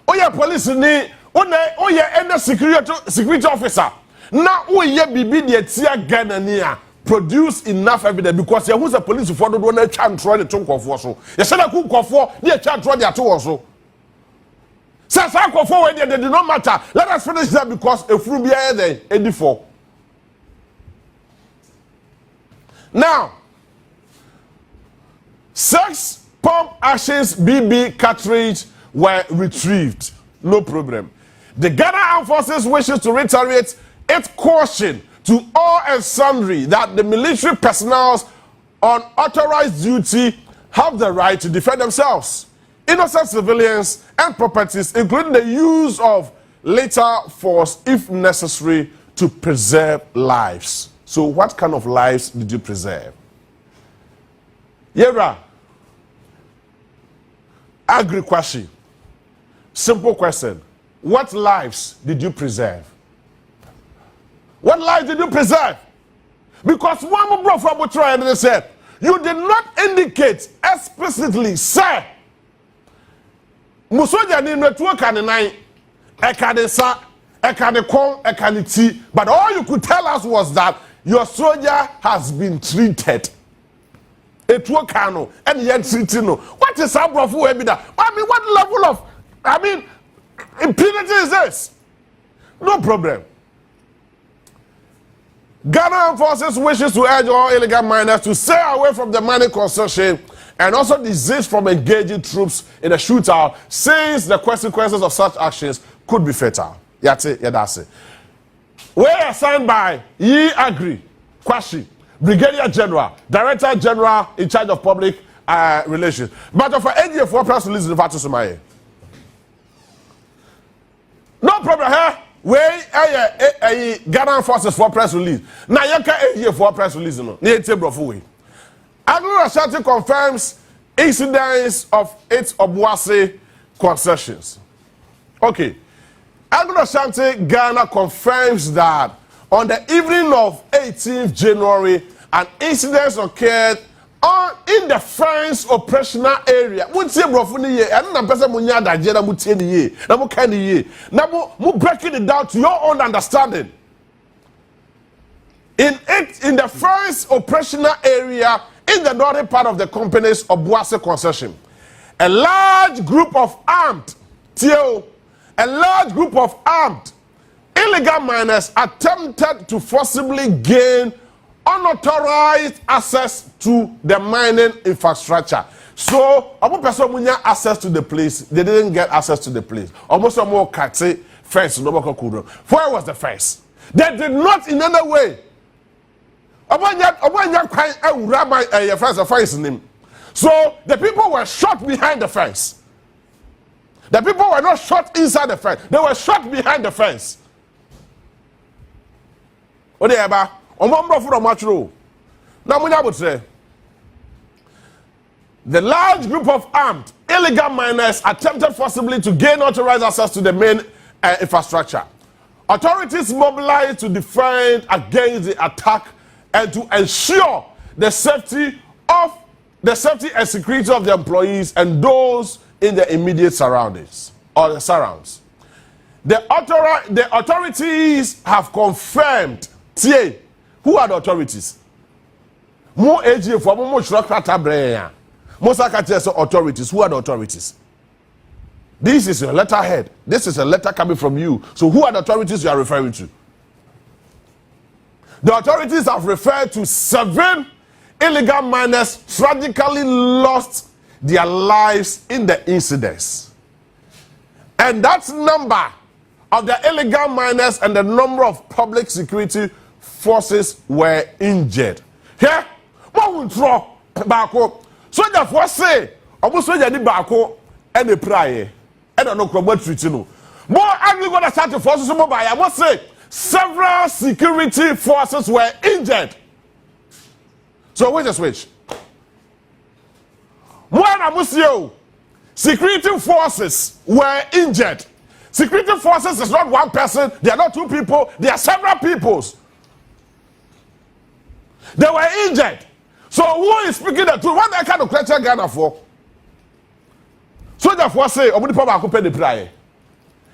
we are police ni, we are any security officer. Now we are bibi the tia Ghanaian produce enough evidence because you who's a police for the one chant try the tongue of so. You said a cook of 4, near chant try the two also. Says I go forward, they do not matter. Let us finish that because if we be there, 84. Now. 6 pump actions BB cartridge were retrieved. No problem. The Ghana Armed Forces wishes to reiterate its caution to all and sundry that the military personnel on authorized duty have the right to defend themselves, innocent civilians and properties, including the use of lethal force if necessary to preserve lives. So what kind of lives did you preserve? Yera, agri question. Simple question. What lives did you preserve? What lives did you preserve? Because one more bro from Boadu and they said, you did not indicate explicitly, sir. Musoja ni network and nine, ekadesa, ekadekon, ekaniti. But all you could tell us was that your soldier has been treated. It will cano and yet treating. What is our bro for evidence? I mean, what level of impunity is this? No problem. Ghana Armed Forces wishes to urge all illegal miners to stay away from the mining concession and also desist from engaging troops in a shootout, since the consequences of such actions could be fatal. That's it. We are signed by Yi Agri Kwashi, Brigadier General, Director General in charge of public relations. But for 8 years, 4 press release in the Fatu Sumaye. No problem here. We Ghana Forces for press release. Now you can 8 years for press release. No, AngloGold Ashanti confirms incidents of its Obuasi concessions. Okay, AngloGold Ashanti Ghana confirms that on the evening of 18th January, an incident occurred in the French operational area. Now breaking it down to your own understanding. In the French operational area in the northern part of the company's Obuasi concession, a large group of armed illegal miners attempted to forcibly gain unauthorized access to the mining infrastructure. So, almost person when access to the place, they didn't get access to the place. Almost some more kate fence no more kudo. Where was the fence? They did not in any way. Fence name. So the people were shot behind the fence. The people were not shot inside the fence. They were shot behind the fence. Now, I would say the large group of armed illegal miners attempted forcibly to gain authorized access to the main infrastructure. Authorities mobilized to defend against the attack and to ensure the safety and security of the employees and those in the immediate surroundings or the surrounds. The authorities have confirmed. Who are the authorities? More AG for more most authorities. Who are the authorities? This is a letterhead. This is a letter coming from you. So who are the authorities you are referring to? The authorities have referred to 7 illegal miners tragically lost their lives in the incidents. And that number of the illegal miners and the number of public security forces were injured. Here, what will draw back? So therefore say, almost say the back and the prayer. And I don't know what treaty no. More AngloGold Ashanti forces mobile. I must say, several security forces were injured. So which is which? More I must say, security forces were injured. Security forces is not one person. They are not 2 people. They are several peoples. They were injured. So who is speaking the truth? What that kind of question Ghana for? So therefore say, "Omo nipa ba ko pe de prayer."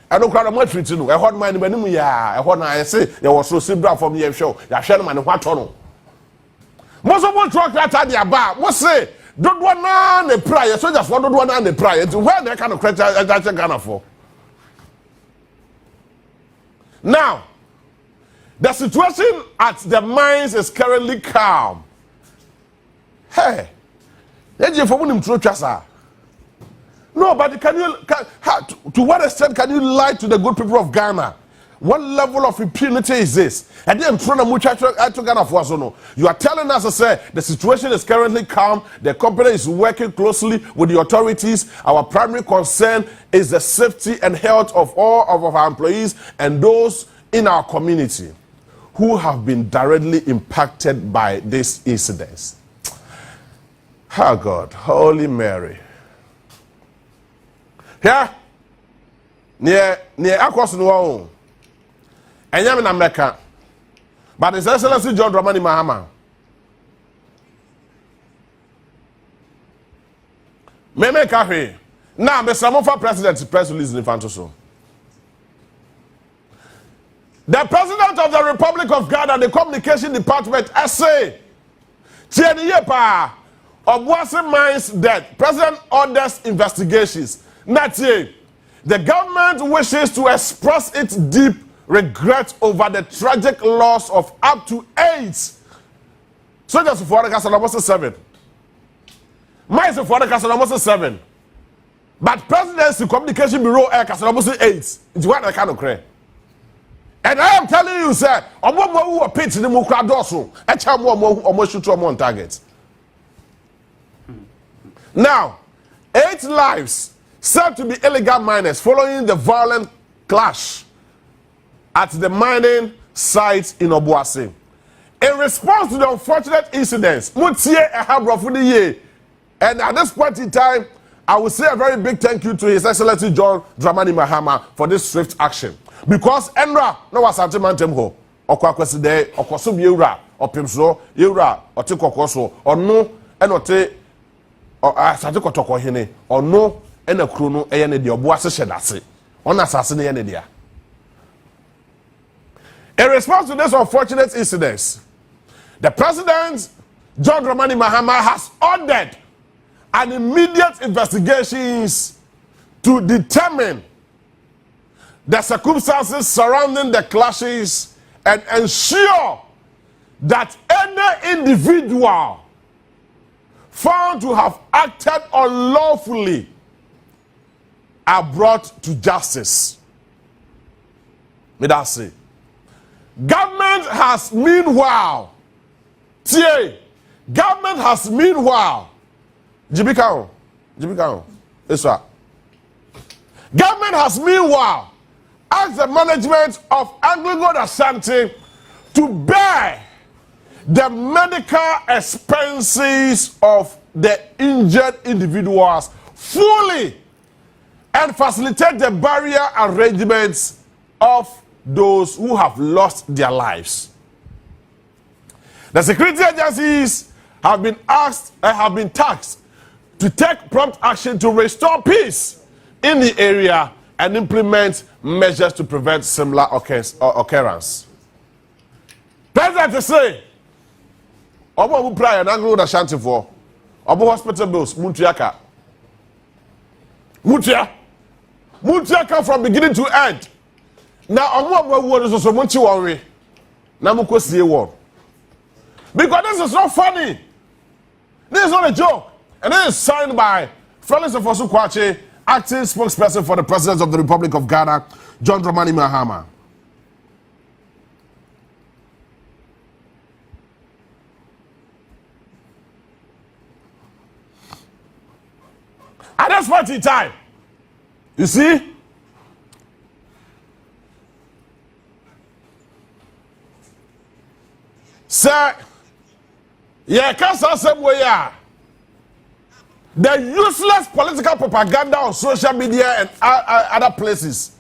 I don't crowd much treat no. I heard my name ya. I heard na I say there was so simple from here show. Ya hwe no man what no. Most of one truck that had their bar. What say? Don't want na the prayer. So therefore don't want na the prayer. Where that kind of question that Ghana for? Now, the situation at the mines is currently calm. Hey, no, but to what extent can you lie to the good people of Ghana? What level of impunity is this? And then you are telling us to say the situation is currently calm, the company is working closely with the authorities. Our primary concern is the safety and health of all of our employees and those in our community who have been directly impacted by these incidents. Oh God, Holy Mary. Here, near across the wall. And I'm in America. But His Excellency John Dramani Mahama. Me kafe. Now, Mr. Mofa President press release in Fantoso. The President of the Republic of Ghana, the Communication Department, SA, Tieni Yepa, Obuasi Mines death. President orders investigations. Natie, the government wishes to express its deep regret over the tragic loss of up to 8 soldiers for the castle almost 7. Mines for the castle almost 7. But Presidency Communication Bureau air castle almost 8. It's what I cannot cry. And I am telling you, sir, who are pitch the Mukradoso, and almost shoot on target. Now, 8 lives said to be illegal miners following the violent clash at the mining site in Obuasi. In response to the unfortunate incidents, and at this point in time, I will say a very big thank you to His Excellency John Dramani Mahama for this swift action. Because Enra no was antimantem ho. Okwakweside, okwoso biewura, opimso, yewura, otikokwoso, ono enote asate kotoko hene, ono ena kuro no eye ne de Obuasi hyedase. Ona asase ne ye ne dia. In response to this unfortunate incidents, the President, John Dramani Mahama, has ordered an immediate investigations to determine the circumstances surrounding the clashes and ensure that any individual found to have acted unlawfully are brought to justice. May that say. Government has meanwhile, government has meanwhile, Jibikao, yes, sir. Government has meanwhile asked the management of AngloGold Ashanti to bear the medical expenses of the injured individuals fully and facilitate the barrier arrangements of those who have lost their lives. The security agencies have been tasked to take prompt action to restore peace in the area and implement measures to prevent similar occurrence. President to say, Obo who pray and AngloGold Ashanti for Obo hospital bills, Mutiaka from beginning to end. Now, Obo word is also Munti worry. Now, Mukosi word. Because this is not funny. This is not a joke. And this is signed by Felix Ofosu-Kwakye, acting spokesperson for the President of the Republic of Ghana, John Dramani Mahama. At this point in time, you see, sir, yeah, can't say where the useless political propaganda on social media and other places.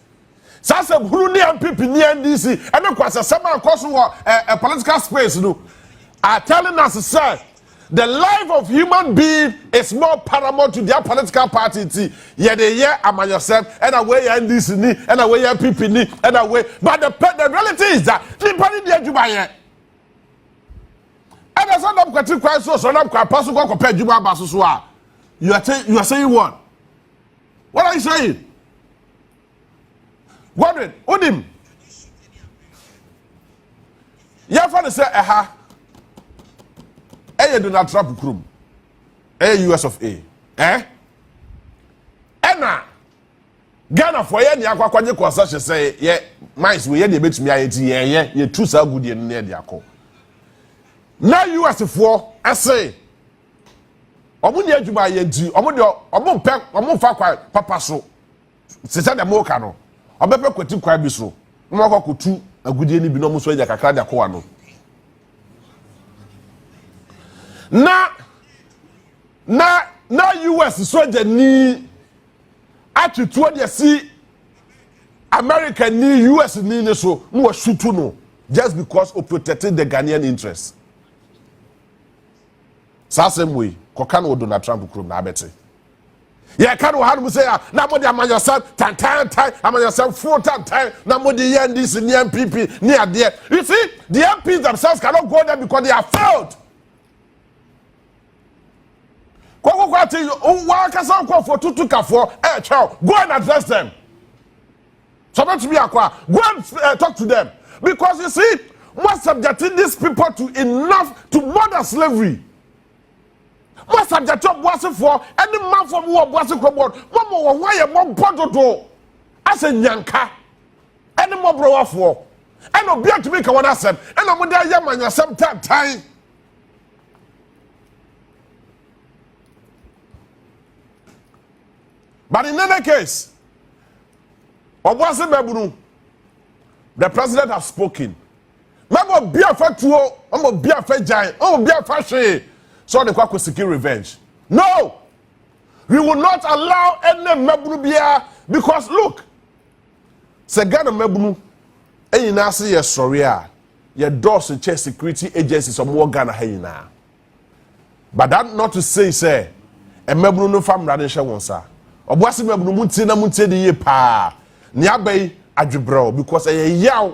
Sasa Burundi and people near NDC and of course some a political space are telling us, sir, the life of human being is more paramount to their political party. Yeah, they hear among yourself and away NDC and away people and away. But the reality is that the party there to buy it. And as I'm going to quite so I'm quite possible compared to Juba. You are saying what? What are you saying? Wondering, Udim. You have to say, aha. Do not trap room. US of A. Ena. Ghana for ye nyakwa kwanye kwasa she say ye mines we ye dey betumi ayeti ye too so good ye ne dey akọ. Na US for say omu ne adwuma ye di omu fa kwa papa so. Se say dem o ka no. Obepe kwati kwa bi so. Mo akokotu agudie ni bi no mu so ya kakra de akọ no. Na US soldier ni atutu de si America ni US ni so no shoot no just because of protecting the Ghanaian interests. Same way koka no Donald Trump krom na abete. Yeah, can we have say na mo de amanyasa tan amanyasa full tan na mo de this ni MPP ni ade. You see, the MPs themselves cannot go there because they are failed. Go and address them. So not to be aqua. Go and talk to them. Because you see, we're subjecting these people to enough to modern slavery. We're subjecting what's for any man from war was a crowd. One more why a more bottle as a yanka. Any more bro for. And no beer to make a one asset. And I'm with that young man some time. But in any case, the president has spoken. So the Kwakwa seeking revenge. No! We will not allow any Mebunu Bia because look, Segana Mebunu, and you see your story, your doors to check security agencies of more Ghana Hayina. But that not to say, a Mebunu no fam radisha wonsa. Obuasi Mebunu munti na munti de ye pa. Ni abai adwebro because a yaw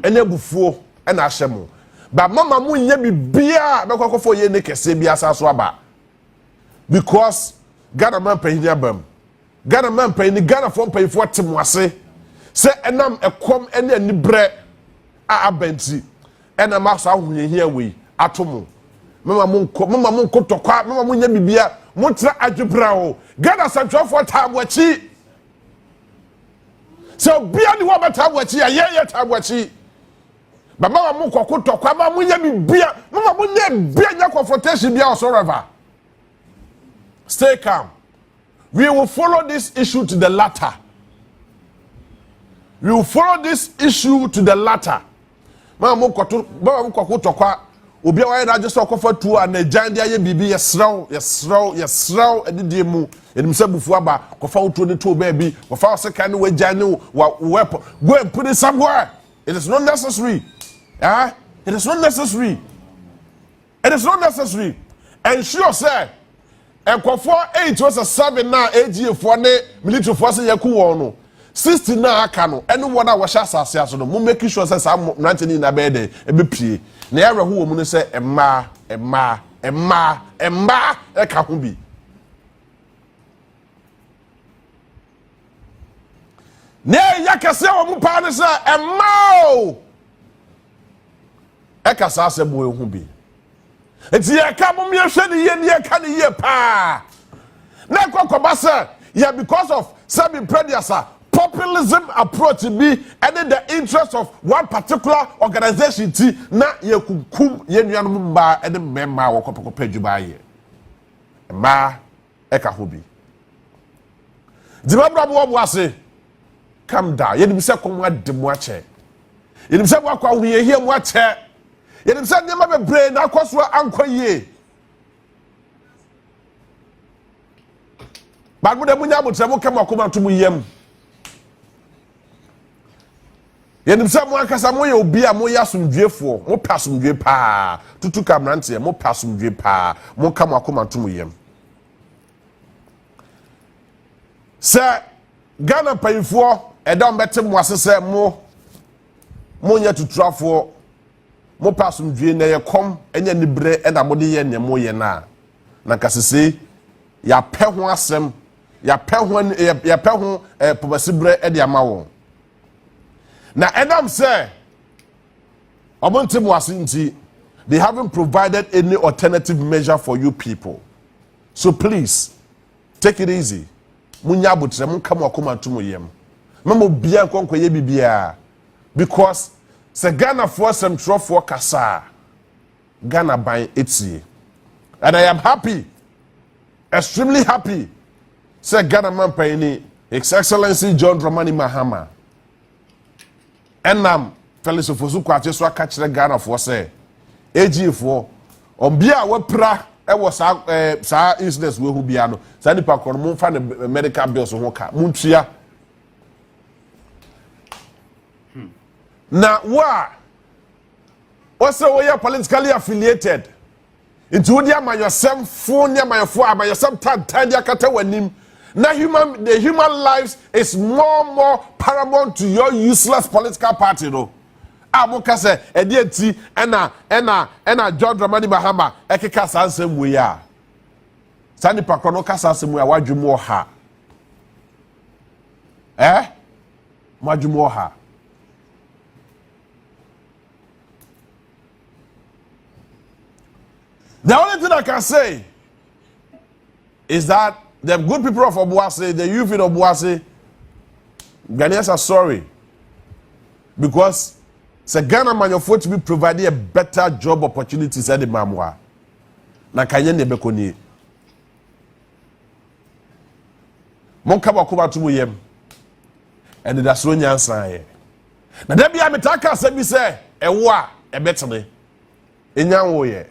ene bufuo e na ahyemo. But mama mu nye bibia na kwakofo ye ne kese bia saso aba. Because Ghana man pay ni abam. Ghana man pay ni Ghana from pay for timwase se enam ekom ene ani bre a abenti ena maso ahohia we atomo mama monko tokwa mama munya bibia motra adwebra o Ghana santwafo taabwachi se obia ni wo batabwachi ya ye taabwachi mama monko tokwa mama munya bibia mama munya bia nya confrontation bia whatsoever. Stay calm. We will follow this issue to the latter. We will follow this issue to the latter. Mama monko tokwa obi awa na just okofa tu a na jan dia ye bibi yesraw edidie mu enim se bufu aba kofa otu ne to ba bi kofa oseka ne wajane weapon go and put it somewhere. It is not necessary. It is not necessary. It is not necessary. Ensure say enkofo 8 was a 7 na AG for ne military force yaku won no 60 na aka no ene wona wo sha asase aso no mo make sure say sam 19 na be dey e be pie na ya rehu wo mu no say emma e ka ho bi ne ya kase wo mu pa ne say emma o e ka sa se bo e ho bi enti ya ka mo me hwe ne ye ne ya ka ne ye pa na kokoba say yeah because of some prejudice populism approach be and the interest of one particular organization ti na yekukum yenuanom ba and member wo kopekopɛ djuba ye ma eka hobi dibabra bo ase calm down yenim se kom adem ache yenim se wakwa hu ye hie mu ache yenim se nyema bebre na akoso ankoye bagbo de munya botremo kama koma to mu yem yenim se mo akasa mo ye obi a mo ya asomdwefo mo pasomdwe pa tutu kamrante mo pasomdwe pa mo kama koma to mu yem se Ghana payifo edom bete mo asese mo nya tuturafo mo pasomdwe na ye kom enya nibre ena mo de ye ne mo ye na kasese ya pɛ ho asem ya pɛ ho pobasibre ede amawo na enam say omontim wasinti they haven't provided any alternative measure for you people, so please take it easy. Munya butre mun kama akoma tumu yem mama bia nkonkoye bibia because se Ghana for some for kasa Ghana by etie, and I am happy, extremely happy. Say Ghana man payini His Excellency John Dramani Mahama enam Felix Ofosu kwache so aka kire Ghana for say AG for ombia wapra e wo sa incidents we hu bia no sa nipa kono mo fa medical bills ho ka muntua na wa say we are politically affiliated into wodi ama yourself phone ya my phone ama yourself tan dia kata wanim na the human lives is more paramount to your useless political party no amoka say edienti ena John Dramani Mahama ekeka sansem we ya sani pakono kasa sansem we wadwumo ha madwumo ha the only thing I can say is that the good people of Obuasi, the youth in Obuasi, Ghanaians are sorry because the Ghana man of to be providing a better job opportunities at the Mamwa. Na kanye ne bekoni. Monka bakuba tumu yem. And the dasro nyansa ye. Na debi ametaka sebi se ewa ebetene. Enyanwo ye.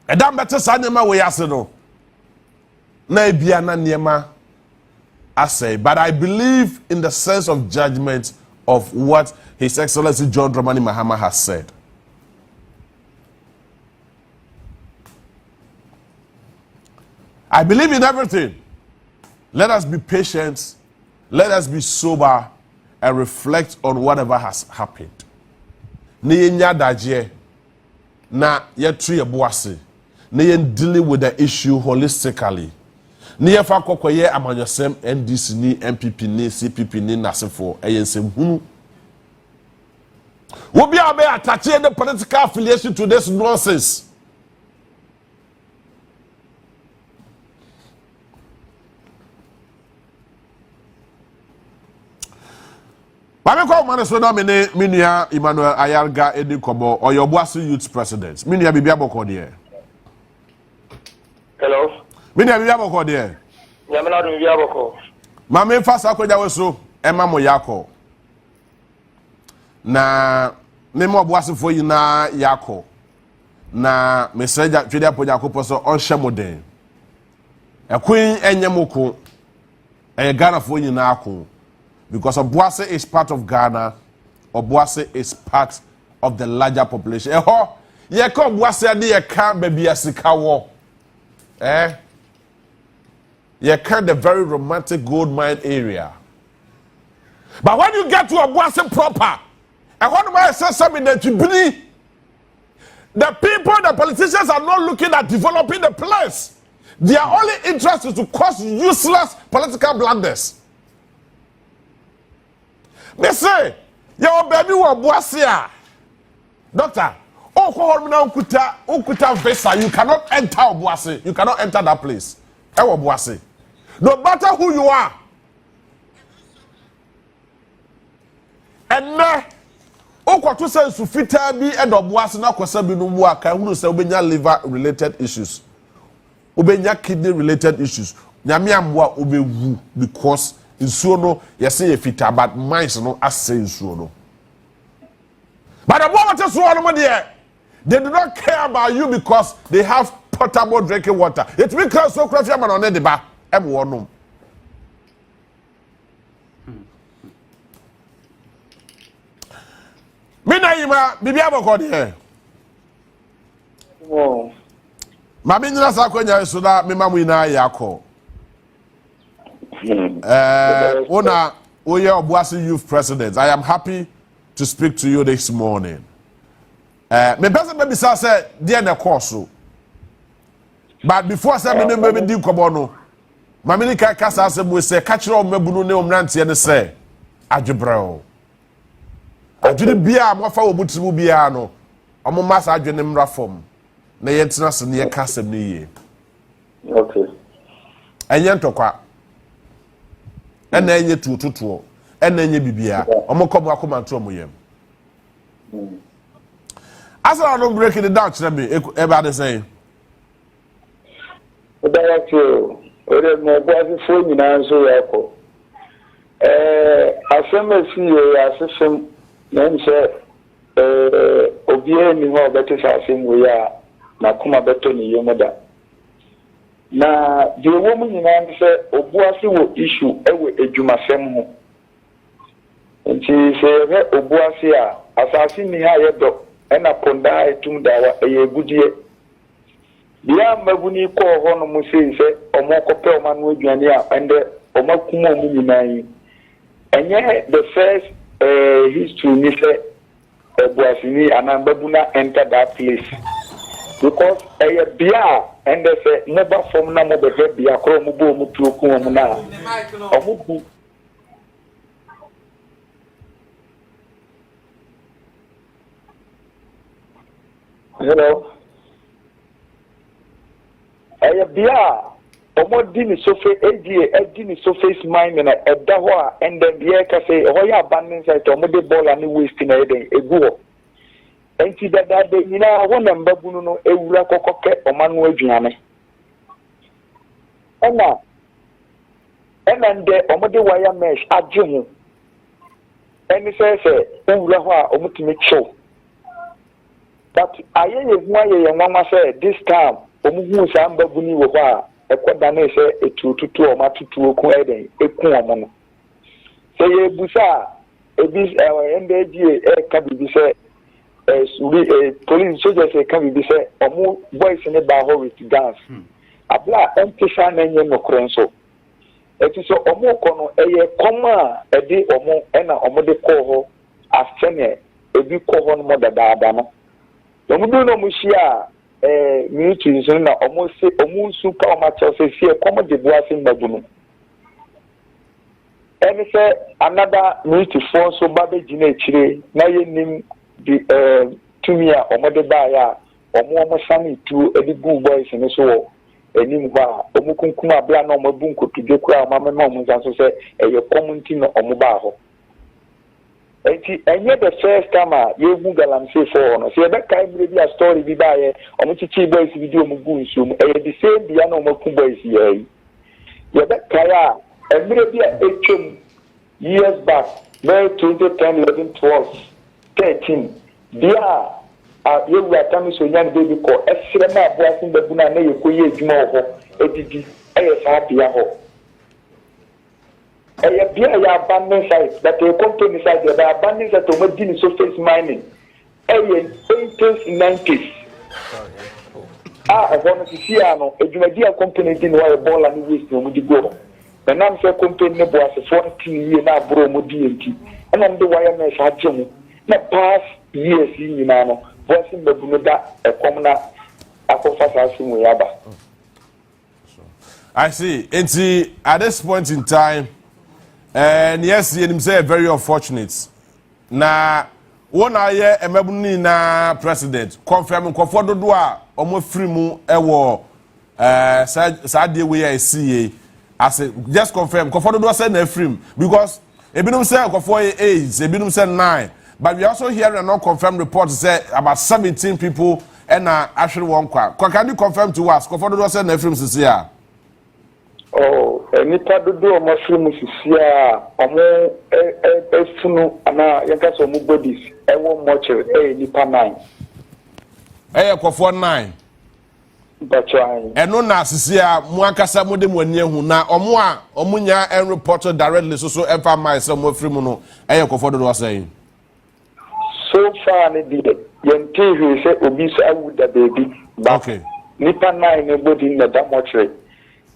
Edam bete sa nyema we ase no. Na ebia na nyema ase, but I believe in the sense of judgment of what His Excellency John Dramani Mahama has said. I believe in everything. Let us be patient, let us be sober, and reflect on whatever has happened. Ni nya daje na yetri ebuase. Na yen dealing with the issue holistically. Near Fakoye, Amanyasem, NDC, ni MPP, ni CPP, ni Nasifo, ANSM, who will be attaching the political affiliation to this nonsense. Mami kwa mwana so na mene minia Emmanuel Ayarga Edi Kobo or your Boadu Youth President. Minia bibi aboko die. Hello. Minia bibi aboko die. Yamina do bibi aboko. Mami fasa akwaja weso ema mo yako. Na memo Boadu fo yina yako. Na meseja twede apoja ko so onhye moden. Ekwen enyemoko. Ghana fo yina ako. Because Boadu is part of Ghana, or Boadu is part of the larger population. Ye ko Boadu ade ye kan baby asikawo. Ye kan the very romantic gold mine area. But when you get to a Boadu proper, and what am I saying that you believe? The people, the politicians are not looking at developing the place. Their only interest is to cause useless political blunders. They say, your baby will Boadu. Doctor, ukuta visa, you cannot enter Boadu. You cannot enter that place. Boadu. No matter who you are. And now, to say sufita bi edo Boadu na kwasa bi no mu aka hunu say obenya liver related issues. Obenya kidney related issues. Nyame amwa obewu because insuo no yesi efita but mines no ase insuo no. But the moment so no there, they do not care about you because they have potable drinking water. It means so crazy man on the bar em no. Mina yima bibi aboko there. Oh. Mami nyina sa kwanya so na mema mu ina yakọ. Ona Oye Boadu Youth President, I am happy to speak to you this morning. Me person maybe say dear na course. But before I say me maybe di kobo no. Mami ni ka kasa say mo say ka kire o mabunu ne o mrantie ne say adwebrɛw. Adwene bia mo fa obutimu bia no. Omo masa adwene mra fom. Na yentina se ne kasa ne yie. Okay. Enye ntokwa. Ena enye tututuo. Ena enye bibia. Omo komo akoma ntro mo yem. Asa no break it down to me. Everybody say. Odayacho. Ore mo Boadu fo nyina nso yako. Asem ye asesem na nse obie ni ho bete sa asem we ya na kuma beto ni yemoda. Na the woman nyina nse Boadu wo issue ewe edwumasem ho. Nti se Boadu a asase ni ha yedo ena ponda etum dawa eyegudie. Bia mabuni ko ho no mo se omokope omanu aduane a ende omakuma mu nyinaa. Enye the first history ni say Boadu ni anambabuna enter that place because bia and they say never from na mo be bia kro mo bo mo tuoku mo na omubu. Hello. Bia omo di ni sofe edi ni surface mine na eda ho a and then bia ka say ho ya abandon site omo de ball ani waste na eden egu ho enti dada de nyina ho na mbabunu no ewura kokoke omanu aduane ena nde omo de wire mesh agye ho eni say ewura ho a omo timi chew but ayeye hu ayeye nwanwa say this time omo hu sa mbabuni wo ho a ekoda na ese etututu o matutu oku eden eku omo no se ye busa ebi ende die ka bibi se suri police soldiers ka bibi se omo boys ne ba ho with guns abla entisa na nye no kronso eti so omo kono eye koma edi omo ena omo de ko ho afene ebi ko ho no dadaada no omo do no muhia military so na almost say almost super much of say come the boys in Babunu. And say another military force so babe jine chire na ye nim the tumia omode ba ya omo sami tu edibu boys ni so enim ba omukunkum abla na omabu nkotude kura mama na omo nso say eye community no omo ba ho. Enti enye the first time you gu galamsey for no say be kai bi a story bi ba ye omo chichi boys video mu gu nso mu eye the same bia na omo ku boys ye ye be kai a emre bi a etwem years back very 2010 11 12 13 bia you were coming so young baby ko esre na boasin babu na ye ko ye djuma ho edidi eye sa bia ho. Bia ya abandoned site that a company site that are abandoned site to make in surface mining. In 80s, 90s. I want to see a company didn't want a ball and waste no would go. And I'm saying company was a 14 year now bromo DMT. And I'm the wireless had Jimmy. Not past years in Yunano, voicing the Bunuda, a commoner, a professor. I see. And at this point in time, and yes, you say very unfortunate. Na one aye emebuni na president confirm konfodo do a omo free mu ewo sa de we I see as just confirm konfodo do say na free because ebinum say konfo 8 ebinum say 9 but we also hear and not confirm report say about 17 people and actually one kwa can you confirm to us konfodo do say na free sisi a oh nipa dodo o mushroom sisia omo efunu ana yaka so mu bodies ewo moche nipa 9 kofo 9 bachai eno na sisia mu akasa mu de mu ani hu na omo a omunya en report directly so ever myself mo free mu no kofo dodo say so far ne di yenti say obi so awuda baby okay nipa 9 e body na da moche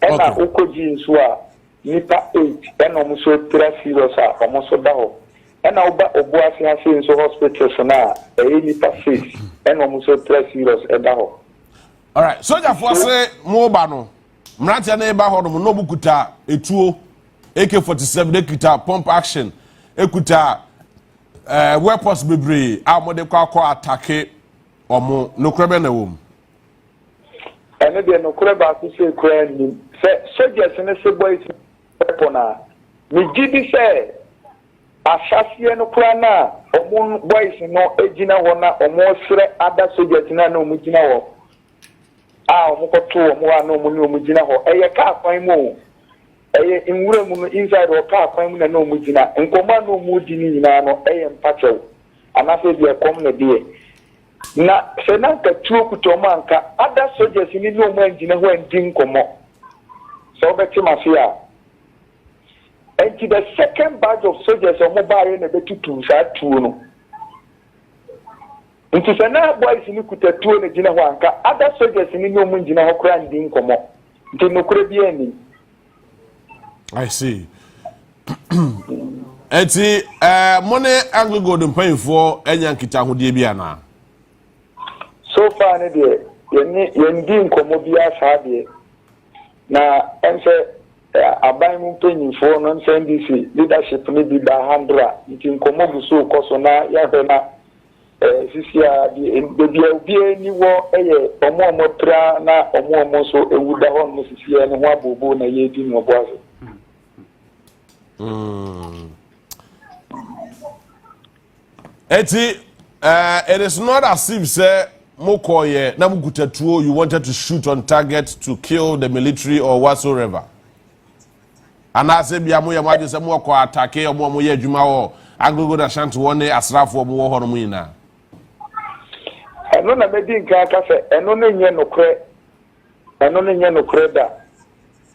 ena okoji nso a nipa 8 ena omuso 3 fīres a omuso da ho ena oba obuasi ase nso hospital so na nipa 6 ena omuso 3 fīres da ho. All right, soldier for say mo ba no mrantia na ba ho no no bukuta etuo AK47 de kuta pump action ekuta weapons bebre a mo de kwa attack omo no krebe na wom ene de no kreba ku se kra ni soldiers ne se boys pona mi gidi se asase no kra na omo boys no ejina ho na omo sre ada soldiers na omo jina ho omo ko to omo wa na omo ni omo jina ho eye ka kwan mu eye inwura mu no inside o ka kwan mu na omo jina nkoma na omo di ni nyina no eye mpachew anafe bi ekom na die na senanka tuo kutomanka ada soldiers ni no mo engine ho endin komo so beti mafia and the second batch of soldiers on mobile na betutu sa tuo no nti sena boys ni kutatuo na gina ho anka ada soldiers ni no mo engine ho kra endin komo nti no kra bi ani I see. Eti money AngloGold mpanyfo enya nkita hodie bia na so far ne de yendi nkomo bia sa de na ense aban mu mpanyfo no nse NDC leadership ni bi ba 100 nti nkomo bu so koso na ya he na sisia de bia obi ni wo eye omo tra na omo so ewuda ho no sisia ne ho abobo na ye di no boazo Eti it is not as if say mokoye na mukutatuo you wanted to shoot on target to kill the military or whatsoever. And I say bia mo ye mo say mo ko attack e mo ye adwuma wo AngloGold Ashanti woni asrafo mo wo ho no mo ina. Eno na medi nka ka se eno na nye no kre da.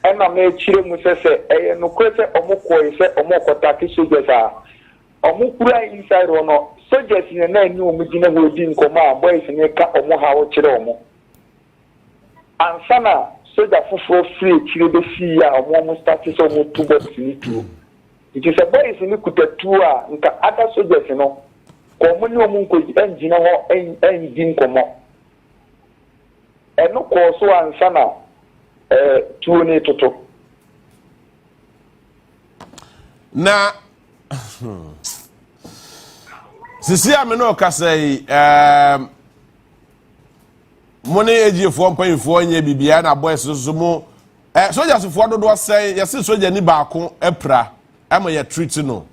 Ena me chire mu se eye no kre se omokoye se omokota ki soldiers a omukura inside ono soldiers ni na ni omugina ho di nkoma a boys ni ka omo ha wo chire omo ansana soldier fufuro free chire be fi ya omo start so omo tubo ni tu it is a boys ni kutatu a nka other soldiers no ko mo ni omo ko engine ho en di nkoma eno ko so ansa na tuo ne toto na sisi ameno kasai money ejifo mpanyifo nye bibia na boys so mo soldiers fo dodo say yesi soldier ni baako epra ama ya treat no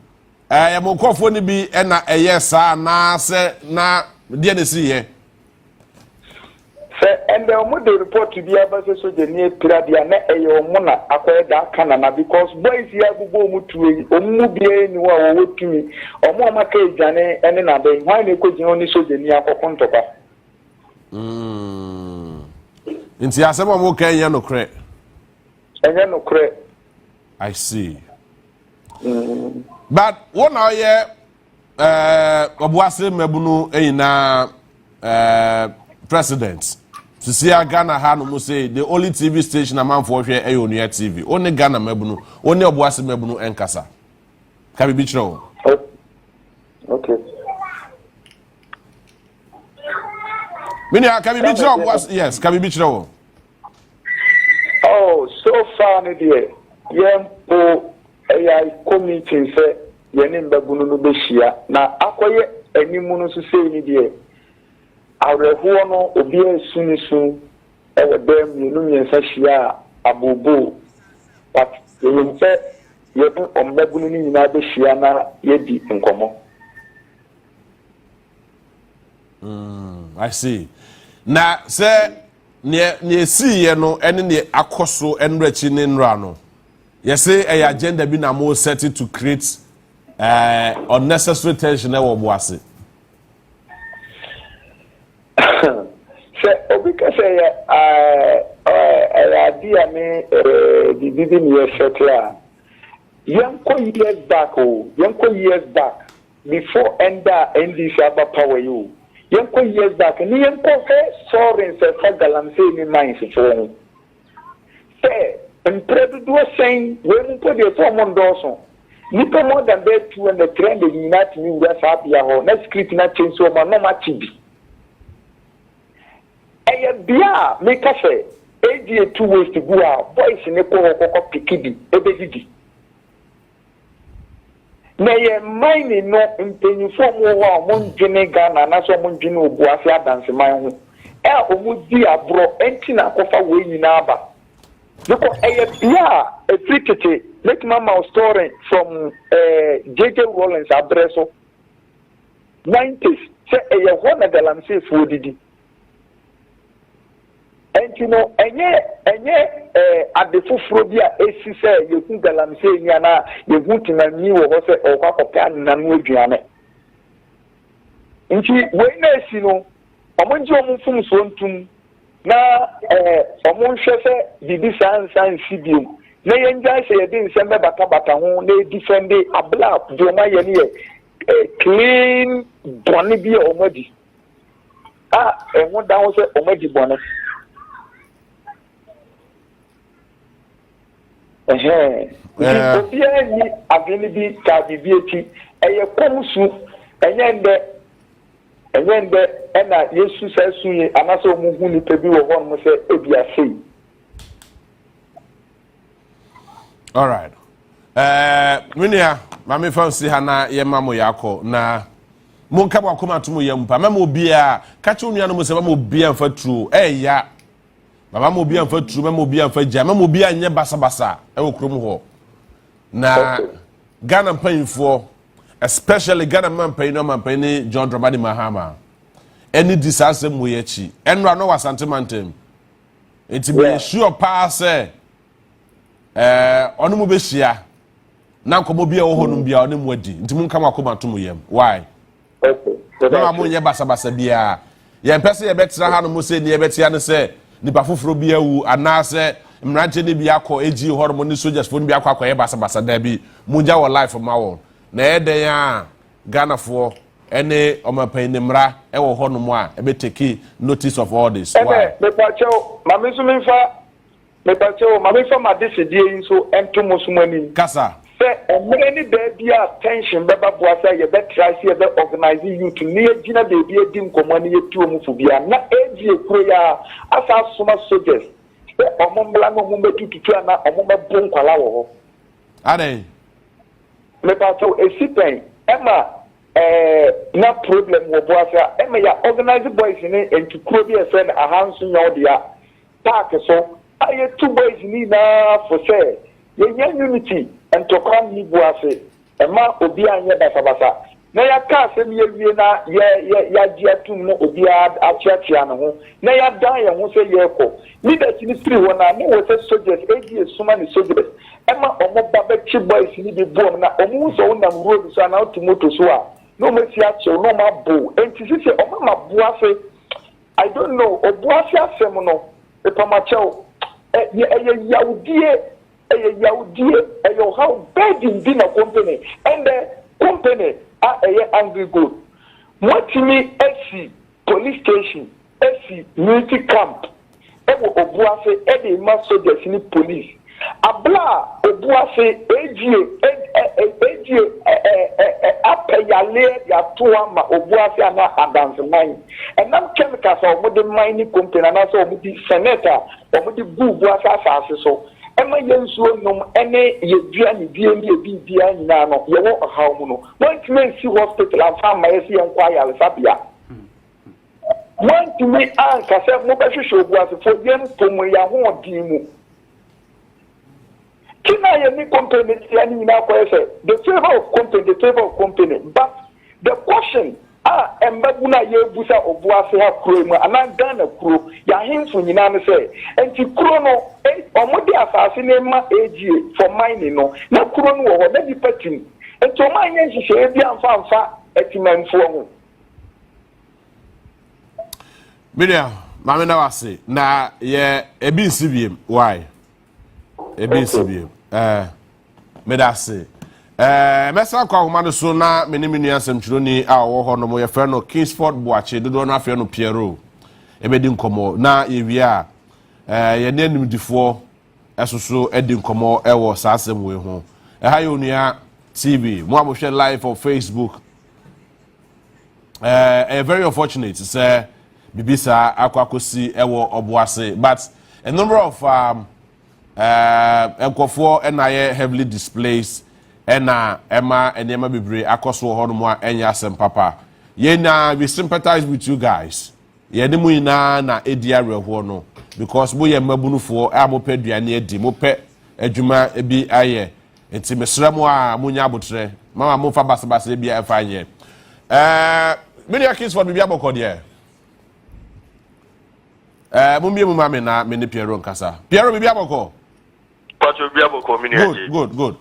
ya monkofo ni bi na eyesa na se na de ne si ye se ende omo de report bi abase soldier ni epra dia na eyo omo na akoye da kana na because boys ya gugu omo tuwe omo bia ni wa wo tumi omo maka ejane ene na be hwan na koji oni soldier ni akokontopa Inti asema mo kan ya no kre. Enya no kre. I see. But what now ye obuase mabunu eyina president. Sisi Ghana ha no mo say the only TV station amanfo hwe Eyonia TV. Only Ghana mabunu, only obuase mabunu enkasa. Ka bi chiro. Okay. Mini can be chiro was yes, can be chiro. Oh, so far ne die. Yempo AI committee say yenim babunu no behia na akoye animu no so say ni die. Awreho no obi asunisu ewe dem ni no nyensa hia abobo. But yem say yebu ombabunu ni nyina behia na yedi nkomo. I see. Na se ne si ye no ene ne akoso enrechi ne nra no. Ye say a agenda bi na mo set to create unnecessary tension e wo boase. Se obi ka say idea me bibi ni ye setla. Yanko years back before NDC aba power you. Yanko years back, ni yanko sorry se galamse ni mines for. Say, and do saying when put the form doso. Nipa more than that two and the trend the United New West happy ho. Next script na change so man no machibi. Eye bia make us say, AG 2 ways to go out. Boys in the ko pikidi ebedidi. Na ye mine no mpenyifo mo wa mo ndwene Ghana na so mo ndwene obuase adanse man ho omudi abro enti na kofa we nyina aba because bia efritete let mama story from JJ Rollins abreso 90s say ho na galamse fu didi enti no enye adefufuro bi a esi say yeku galamse nya na yeku tinani wo ho say okwakopa nanu aduane enti we na esi no omonje omufum so ntum na omonhwe say bibi san sibium na yenja say yedi nsembe bata ho na defend abla dioma ye ne clean boni bi omodi enwo dan say omodi boni Obia ni ageni bi ka bibieti eye komsu enyende ena Yesu sasunye anaso omuhu ni pebi wo hon mo se ebia sei. All right. Minia mama fancy hana ye mamo yako na monka bwa koma tumu ye mpa mama obia ka che onua no mo se mama obia mfa true ya mama mo bia mfa true mama bia mfa gya mama bia nye basabasa e wokrom ho na Ghana mpanyfo especially Ghana mampany John Dramani Mahama any disaster mo yechi enra no wasante mantem enti be sure pa say onu mo be hia na nkomo bia wo honum bia onu mo adi enti mun kama akoma to mo yam why na mo nye basabasa bia ye mpese ye betra ha no mo se ni ye betia ne se nipa foforo bia wu anase mranje ne bia akọ eji hormo ni soldiers fo ni bia akọ ye basabasa da bi munja wo life ma wo na eden ya Ghana fo ene omapan ne mra e wo ho no mo a e be take notice of all this why me pacho mame so me fa ma decidie so entomo sumani kasa say many baby attention baba boasa ye be try see be organize youth ni gina baby edim komani ye tu mu fubia na eji ekro ya asa soma soldiers omombla no mu metutu na omombo nkwala wo ade me pa so esipen ema na problem wo boasa ema ya organize boys ni enti kro bi e friend ahanso nyodia park so aye two boys ni na for say ye unity and to come ni boase ema obi anye basabasa na ya ka asem ye wie na ya dia tum no obi achiachia no ho na ya dan ye ho se ye ko leaders ni free wona ni wo se soldiers egi esuma ni soldiers ema omo baba chi boys ni bi bom na omo so na road so na automoto so a no me si ache no ma bo enti si se omo ma boase I don't know oboase asem no e pamacheo Yaudie, how bad in a company, and the company are AngloGold. What to me, SC police station, SC military camp, Evo Obuase, Eddie Master in police. Abla Obuase, Apeyale, Yatuama, Obuase, and Adams mine. And now chemicals are the mining company, and also with the senator, or with the Bubuasa, so. Emma Yensu, no, any Yedian, DMD, Nano, you won't how mono. One to me see hospital and found my SC and Quaya, Sabia. One to me, Aunt Cassette, no better show was for them to me, I won't deem. Kina any company, the favor of company, but the question, Mbabuna ye busa obuase ha kuro and I Ghana kuro, ya hinfu nyina say, and ti kuro no, omodi asase na ma AG for mining no, na kuro no wo na di patin, and to mine yen hye bi amfa etimanfo ho. Media, mama na wase, na ye ebi nsibiem, why? Ebi nsibiem. Medase. Mesa kwa humano so na meni ansem chironi a wo ho no mo ye fe no Kingsford Boache dodo na fe no Piero. Ebedi nkomo na ye wi a ye ne animdifo esoso edi nkomo e wo saasem we ho. Ha yo nua TV, mo abohwe live on Facebook. Very unfortunate to say bibisa akwakosi e wo Obuase, but a number of enkofo enaye heavily displaced ena ema enema bebre akoso hono a enya asem papa yena we sympathize with you guys yene mu ina na edia reho no because bo ye mabunufo amopeduane edi mope adwuma ebi aye enti mesramo a munya abotre mama mo fa basabasa ebi afanye many kids for bibia bokọ de mumie mu mame na me ne Piero nkasa Piero bibia bokọ Good.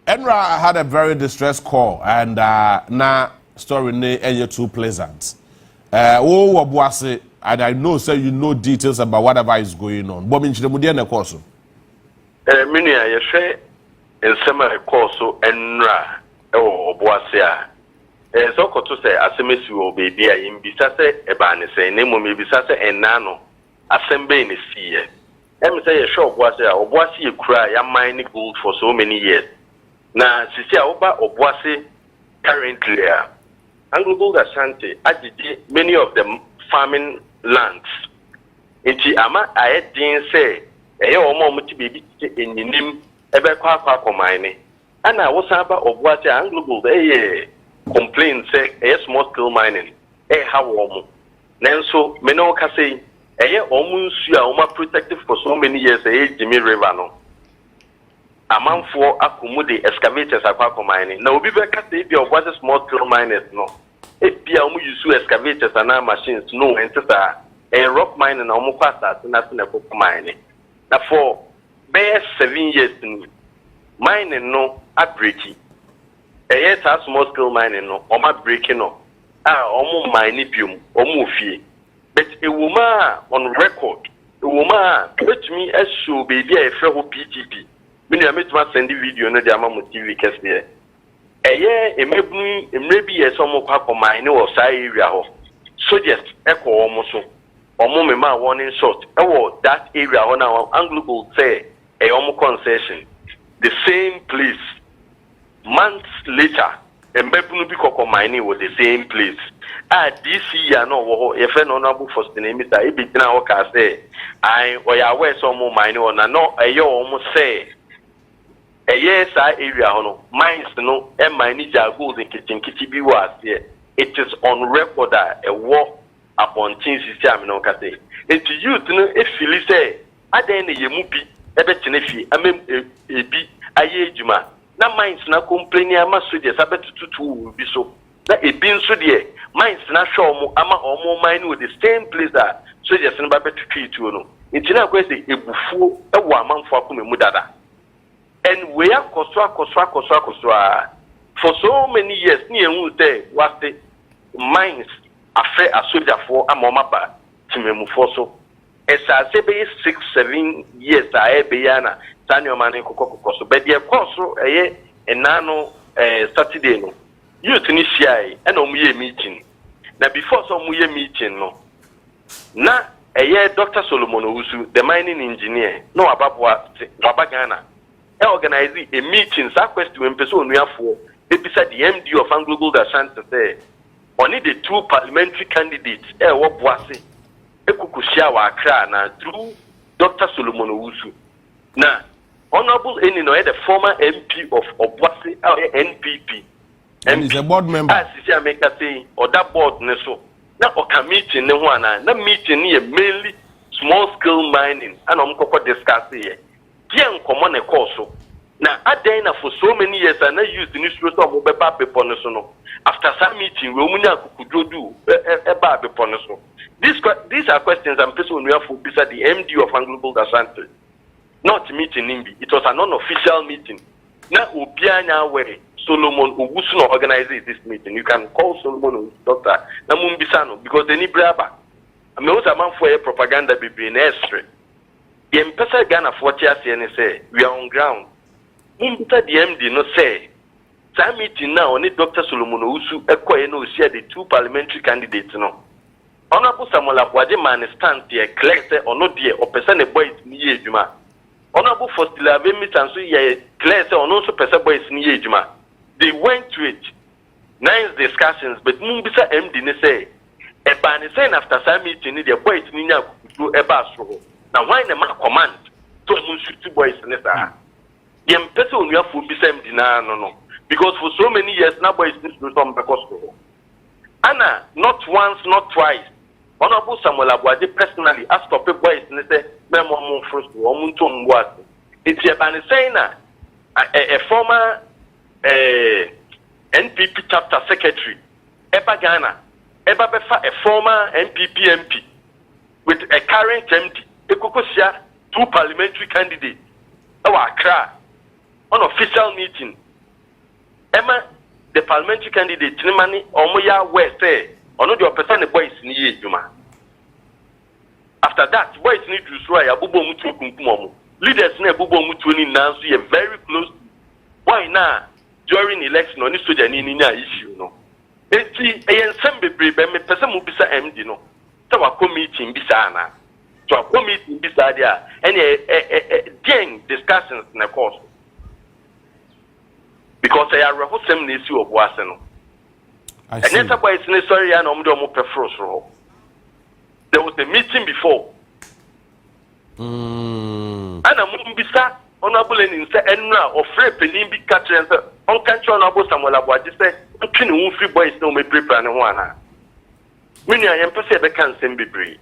Enra had a very distressed call, and na story ne ain't too pleasant. Obuase, and I know, sir, you know details about whatever is going on. But in Chilemudia na course. Minia, you say in summer course Enra Obuase. So to say, Asemesi will be there in Bisase Ebane say, name will be Bisase and Nano, Assemble in the sea. Em say a shop was a cry, I'm mining gold for so many years. Now, Sisia Oba Obuase currently AngloGold Ashanti, many of them farming lands. Iti ama I didn't say, a moment to be in the name ever quack mining. And I was about Obuase AngloGold, complain say, a small scale mining, how warm. Nanso, Meno Cassay. Almost you are protected for so many years. Jimmy River no. A man for accommodate excavators are mining. Now we be back at the was a small scale miners no. It be almost use excavators and our machines no and a rock mining and almost faster than nothing about mining. Now for bare 7 years mining no at breaking. A small scale mining no or my breaking no. Almost mining almost fee. But a woman on record, a woman let me as show baby a fellow PTP. When I met my send video no the amount TV cast there. A year, maybe a some of Papa mine or side area. So just echo almost or moment warning shot. Oh, that area on our AngloGold say a homo concession. the same place. Months later, Mbepunu bi koko mining was the same place. This year no if an honorable first name Mr. Ibitina Oka say, I or some more mining on no a almost say a yes area hono mines no and mining gold in kitchen kitty was here. It is on record that a war upon things system no kase. And to you to know if you say I then a mupi ebetenefi a bi aye juma. Na mines na complain ama soldiers abetutu will be so. That a bin so there mines na show mo ama omo mine with the same place that soldiers na abetutu to no. Intina go say ebufuo e wo amanfo akoma mu dada. And we are koswa for so many years ni ehun say was the mines affair a soldier for amomaba timemufo so. Esa sebe 6-7 years a ebeyana Daniel Mane Kokoso, but the course enano Saturday no. Youth ni share and omuye meeting. Now before some muye meeting no. Na Dr. Solomon Owusu, the mining engineer, no Wabagana, organize a meeting. That question when person we have for beside the MD of AngloGold Ashanti say, only the 2 parliamentary candidates. What was it? Ekukushia wa Accra na through Dr. Solomon Owusu. Now. Honorable Enino, the former MP of Obuasi, NPP. And he's a board member. As I make a say, or that board, Neso. Now, a meeting, no one, that meeting here mainly small scale mining, and I'm going to discuss here. Young common a course. Now, I done for so many years, and I used the newspaper of Baba Beponesono. After some meeting, Romania could do a Baba Beponeso. These are questions I'm person we have for beside the MD of AngloGold Ashanti. Not meeting Nimbi. It was an unofficial meeting. Now Obianya where Solomon Owusu organizes this meeting. You can call Solomon Doctor Namumbisano because they need braba. I mean, also a man for a propaganda be in Estre. The Empesa Ghana 40 years say we are on ground. Mumbita the MD no say. That meeting now only Dr. Solomon Owusu no share the 2 parliamentary candidates no. Honorable Samuel Akwaje man stand there clear say or not there or person a boy is near Juma. Honorable Fostila Vemit and so ye clear say on also person boys near Juma. They went to it. Nice discussions, but Mumbisa MD ne say a ban is saying after some meeting the boys ninya do a basso. Now why the man command to shoot boys in this The Empesa on your food be same dinner no. Because for so many years now boys need to some because Anna, not once, not twice. Honorable Samuel Abwadi personally asked for boys and say, Memo first, Omuntum was. It's a ban saying a former NPP chapter secretary, Eba Ghana, Eba Befa, a former NPP MP, with a current MD, Ekokosia, 2 parliamentary candidates, our Accra, unofficial meeting. Emma, the parliamentary candidate, Trimani, Omoya West, or not your person, the boys near Juma. After that, boys need to destroy a Bubo Mutu Kumkumomo. Leaders near Bubo Mutu Nancy are very close. Why now? During election, on this soldier issue, no. It's a Sembe Brebe, person will be MD, no. So a committee in Bisana. So a committee in Bisadia, and a gang discussions in the course. Because I have a same issue of Wasano. And that's why it's necessary and Omdomo Pefros. There was a meeting before. And a Mumbisa, honorable and Enra or Frey Penimbi catcher, on country honorable Samuel Abwadi said, I'm free boys no me prepare and one. When I am perceived, I can't send be brave.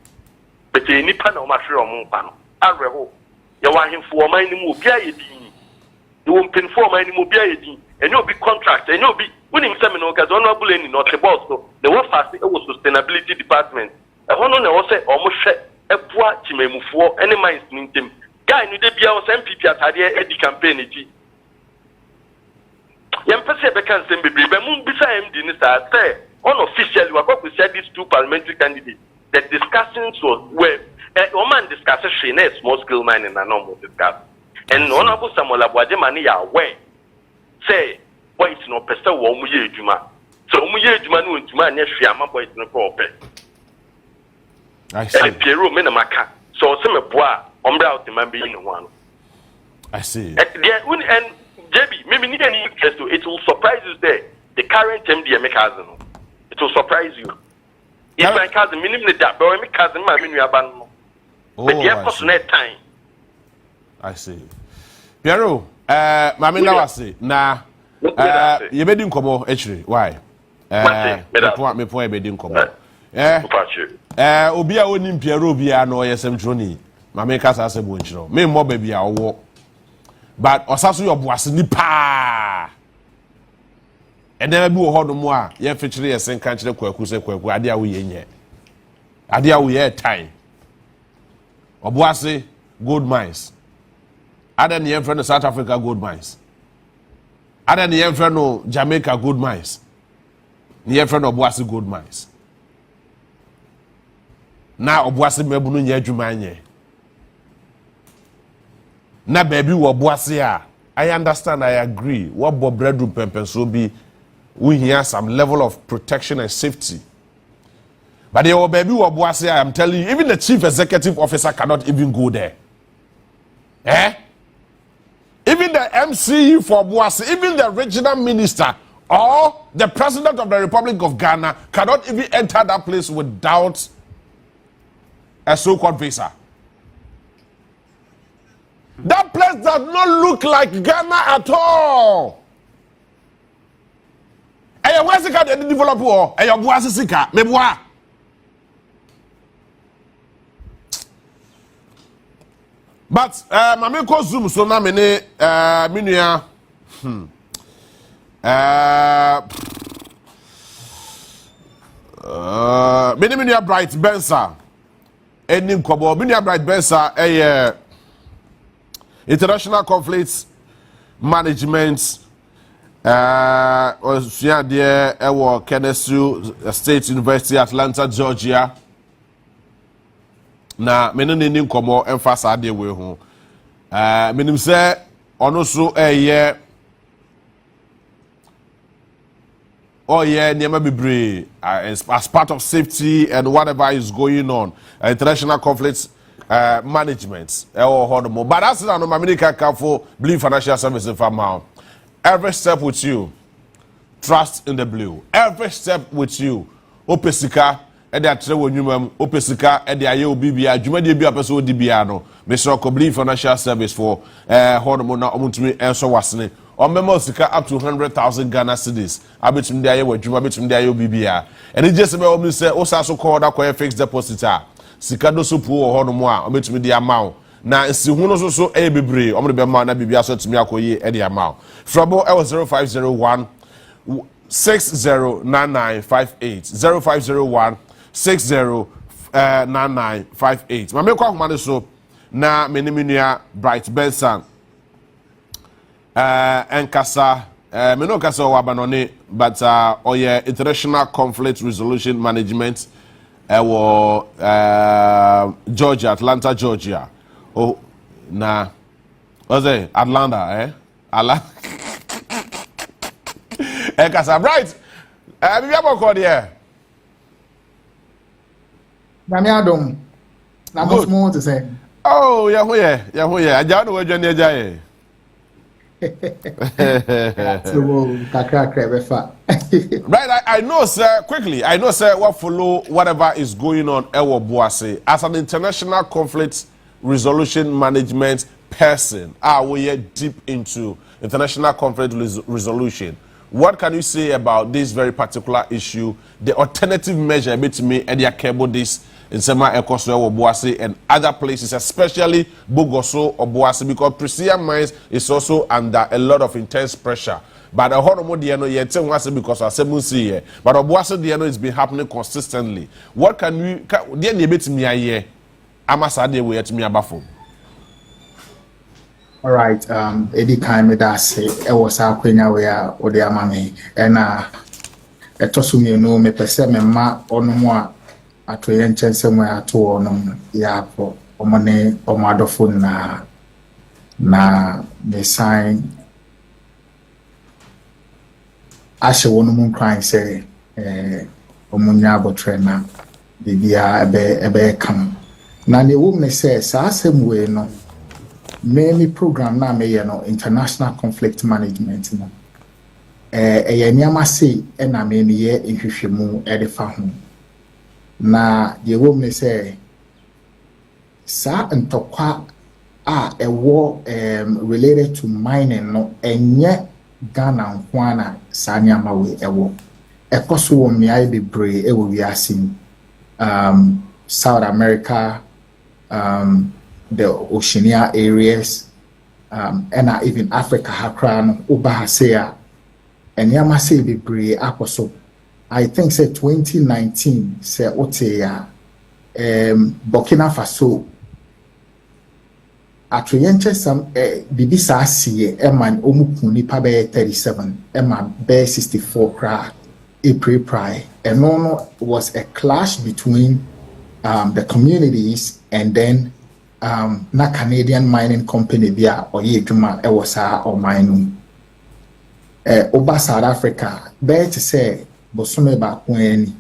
But a nipan or material mompano. I reho. You want him for my name will be a dean. You won't pin for my name will be a dean. And you'll be contract, and you'll be winning seminar because honorable and not the boss. The one fast it was sustainability department. I want to say almost a poor team for any minds mean them. Guy, you did be our MPP at the campaign. Young person can send me, but Moon beside him, say, unofficially, we said these 2 parliamentary candidates. The discussions were a woman discussion, a small scale mining and normal discuss. And honorable Samuel Abwadi Mani are aware. Say, boy, it's no pesta wo muye juma. So muye juma no juma nya hwiama boy it's no proper. I see. Pierrot me na maka. So se me boa ombra out man be no one. I see. And JB, maybe need any interest to it will surprise you there. The current MD cousin. It will surprise you. It's my cousin, minimum that, but my cousin, my minu abandon. But the personal time. I see. Piero, Mami Nawasi, na you made him come actually. Why? Me point made him come. Obi a onim Piero bi a no yesem droni. Mami kasa se bonchiro. Me mo baby a wo. But osaso your boase ni pa. And then bi wo ho no mo a ye fechire yesen kan kire kwaku se kwaku ade a wo ye nye. Ade a wo ye time. Oboase gold mines. Other than the South Africa gold mines. Other than the Jamaica gold mines. The Obuasi gold mines. Now Obuasi mebunu nye jumanye. Na baby Obuasi ya. I understand, I agree. What Bob Breadroom Pempen so be we hear some level of protection and safety. But the baby Obuasi, I am telling you, even the chief executive officer cannot even go there. Even the MCE for Boasi, even the regional minister or the president of the Republic of Ghana cannot even enter that place without a so-called visa. That place does not look like Ghana at all. And you want to see the developer and your Boasi sika, me boa. But mame ko zoom so na me ne minua minua Bright Bensa eni nkobo minua Bright Bensa international conflicts management osua de ewo Kennesu State University Atlanta Georgia. Na menene ni nkomo emphasize ade we ho menim se ono so niema bebre as part of safety and whatever is going on international conflicts management but that's no America can for Blue Financial Services for every step with you, trust in the Blue, every step with you, opesika e dey atre wonwumam opesika e dey aye obi bia adwumade bia pese odi bia no Mr. Kobli Financial Service for honomo na omuntumi enso wasene omema osika up to 100,000 Ghana cedis abetum dey aye wadwuma betum dey aye obi bia ene je se be omu se osaso call da koye fixed deposit a sika do so pu honomo a obetum dey amount na nsi hu no so e bebre omre be ma na bibia so tumi akoye e dey amount frabo e was 0501 609958 0501 609958. My make one so na menimia Bright Benson enkasa me no kasa wabanone but oye international conflict resolution management Georgia, Atlanta, Georgia. Oh na oze Atlanta Ala enkasa Bright we have call there. Damiadom. Na much more to say. Oh, yeah. I don't know what you're near. Right, I know, sir. Quickly, I know, sir. What follow whatever is going on? Ewo Boase as an international conflict resolution management person. We are deep into international conflict resolution. What can you say about this very particular issue? The alternative measure between Edia Kebo this in Sema Ekoso or Boase and other places, especially Bogoso or Boase, because Presidia Mines is also under a lot of intense pressure. But the Honomo Diano yet because of Semusi, but Boase Diano has been happening consistently. What can we dear debate me a year? Amasade we at me abafo. All right, Eddie Kaime Dase, it was our queen where Odia Mami, and a tosumi no me perseme ma on moi at a yenchen somewhere at all, ya for Omane Omadofun na me sign Asha one crying say, Omunyabo trainer, Bibia ebe come. Now the woman says, Assam way no. me program na me no international conflict management no ye niama sei na me ye nhwehwemu e de fa ho na ye wo me say sa ntokwa a ewo related to mining no enye Ghana nkwana sa niama we ewo ekoso wo me ai bebre e wo wiase South America the Oceania areas and even Africa hakran ubahasea and yama say bebre akoso I think say 2019 say oteya Burkina Faso atreyenche some bibisa asiye eman omuku nipa be 37 eman be 64 cra April prior and no was a clash between the communities and then na Canadian mining company bia oye dwuma e wosa o mine oba South Africa be to say bosome ba ko ani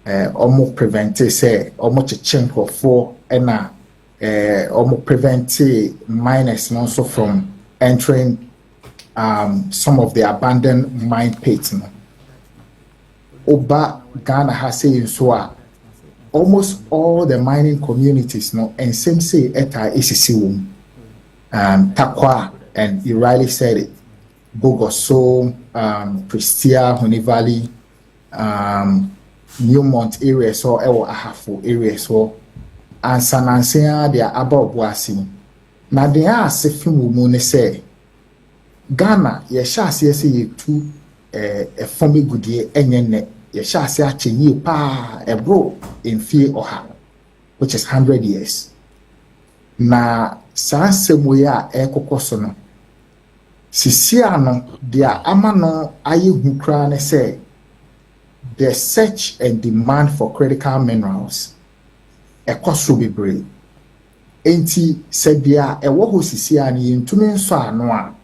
omo prevent say omo chechenko for na omo prevent miners also from entering some of the abandoned mine pits no oba Ghana has say so almost all the mining communities no and same say eta isisi Takwa and you rightly said it Bogoso Prestia Honey Valley Newmont area so ewo ahafo area so and Sanansea they are about Boasi na they are sefimu mu ne say Ghana ye sha se ye tu a former goodie enye ye sha se achi pa ebro in fear oha which is 100 years na sansemu ya ekokoso no sisia no dia amano aye hukra ne say the search and demand for critical minerals ekoso bebre enti sebia ewo ho sisia ne ntumi nso ano a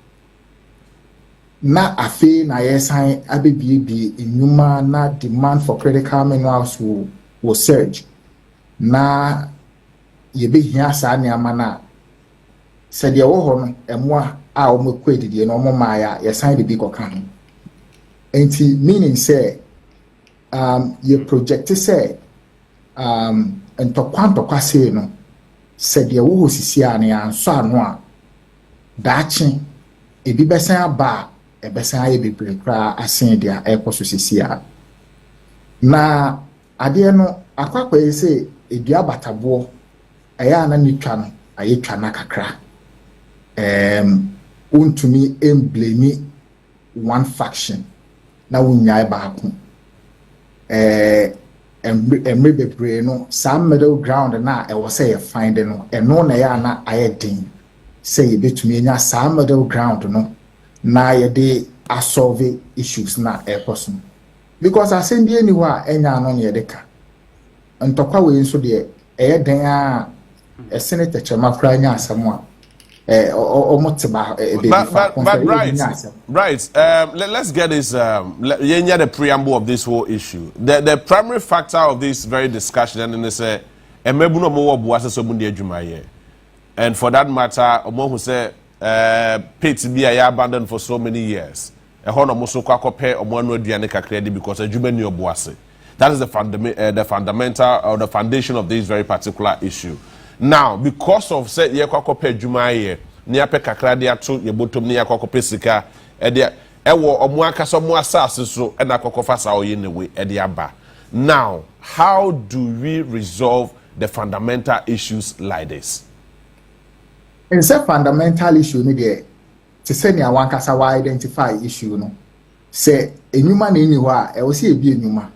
na afe na yesan abebiebi enuma na demand for critical minerals will surge na yebehia sa ne amana se de wo ho no emoa a o mekɔ edidie no mo maaya yesan de bi koka ho enti meaning say ye project say ntokwa say no se de wo ho sisi ane anso ano a daachi ebi besan aba ebesan aye bebre kra asen dia ekoso sisi a na ade no akwakwa say edua batabo aya na nitwa no aye twa na kakra untumi emblemi one faction na wunyai baako emre bebre no some middle ground na e wo say find no eno na ya na ayedin say betumi nya some middle ground no na ye de solve issues na e person because asem bi eniwa enya no ne de ka ntokwa we nso de e den a senator chema kra nya asem a but right. Let's get this. The preamble of this whole issue. The primary factor of this very discussion, and they say, and for that matter, who say pits be abandoned for so many years. Because that is the fundamental or the foundation of this very particular issue. Now, because of say ye kwakope dwumaye ni ape kakra de ato ye botom ni akwakope sika e de ewo omo akaso mo asase so e na kwakofa sa oye ne we e de aba. Now, how do we resolve the fundamental issues like this? In say fundamental issue ni de to say ni awan kasa wa identify issue no. Say enuma na eni ho a e wo se ebi enuma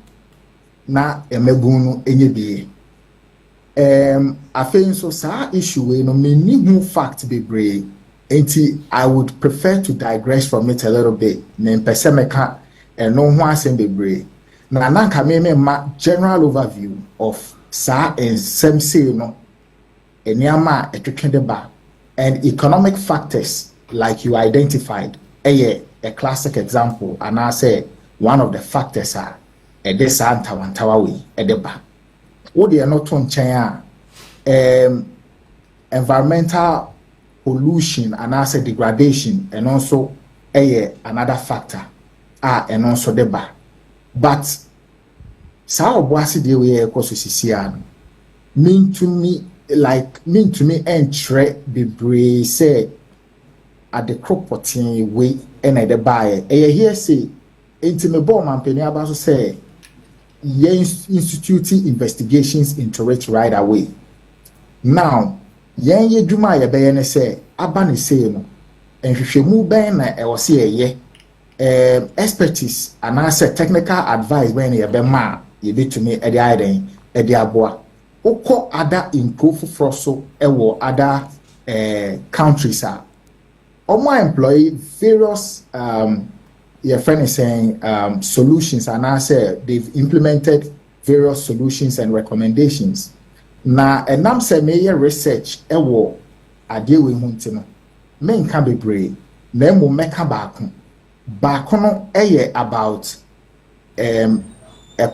na emegun no enye bi. I think so sa issue we no many new fact be brave. I would prefer to digress from it a little bit. Then pesemeka and no one sem be brave. Na nanka me ma general overview of sa and sem say no enyama etwetwede ba and economic factors like you identified. A classic example and I say one of the factors are e de sa antawantawa we e de ba. What they are not on China, environmental pollution and also degradation and also another factor and also the bar. But sa obuasi de we ekoso sisia mean to me entre bebre say at the crop potting we and at the buyer here say intime bomb and penny about to say instituting investigations into it right away. Now ye dwuma ye be ne say aba ne say no enhwehwemu ben na e wo say expertise and answer technical advice when ye be ma ye betumi e dey aden e dey aboa ukọ other improve for so e wo other countries are employ various your friend is saying solutions and answer they've implemented various solutions and recommendations. Na enam se meye research ewo ade we hu ntino me nka bebre na emu meka baako no eye about a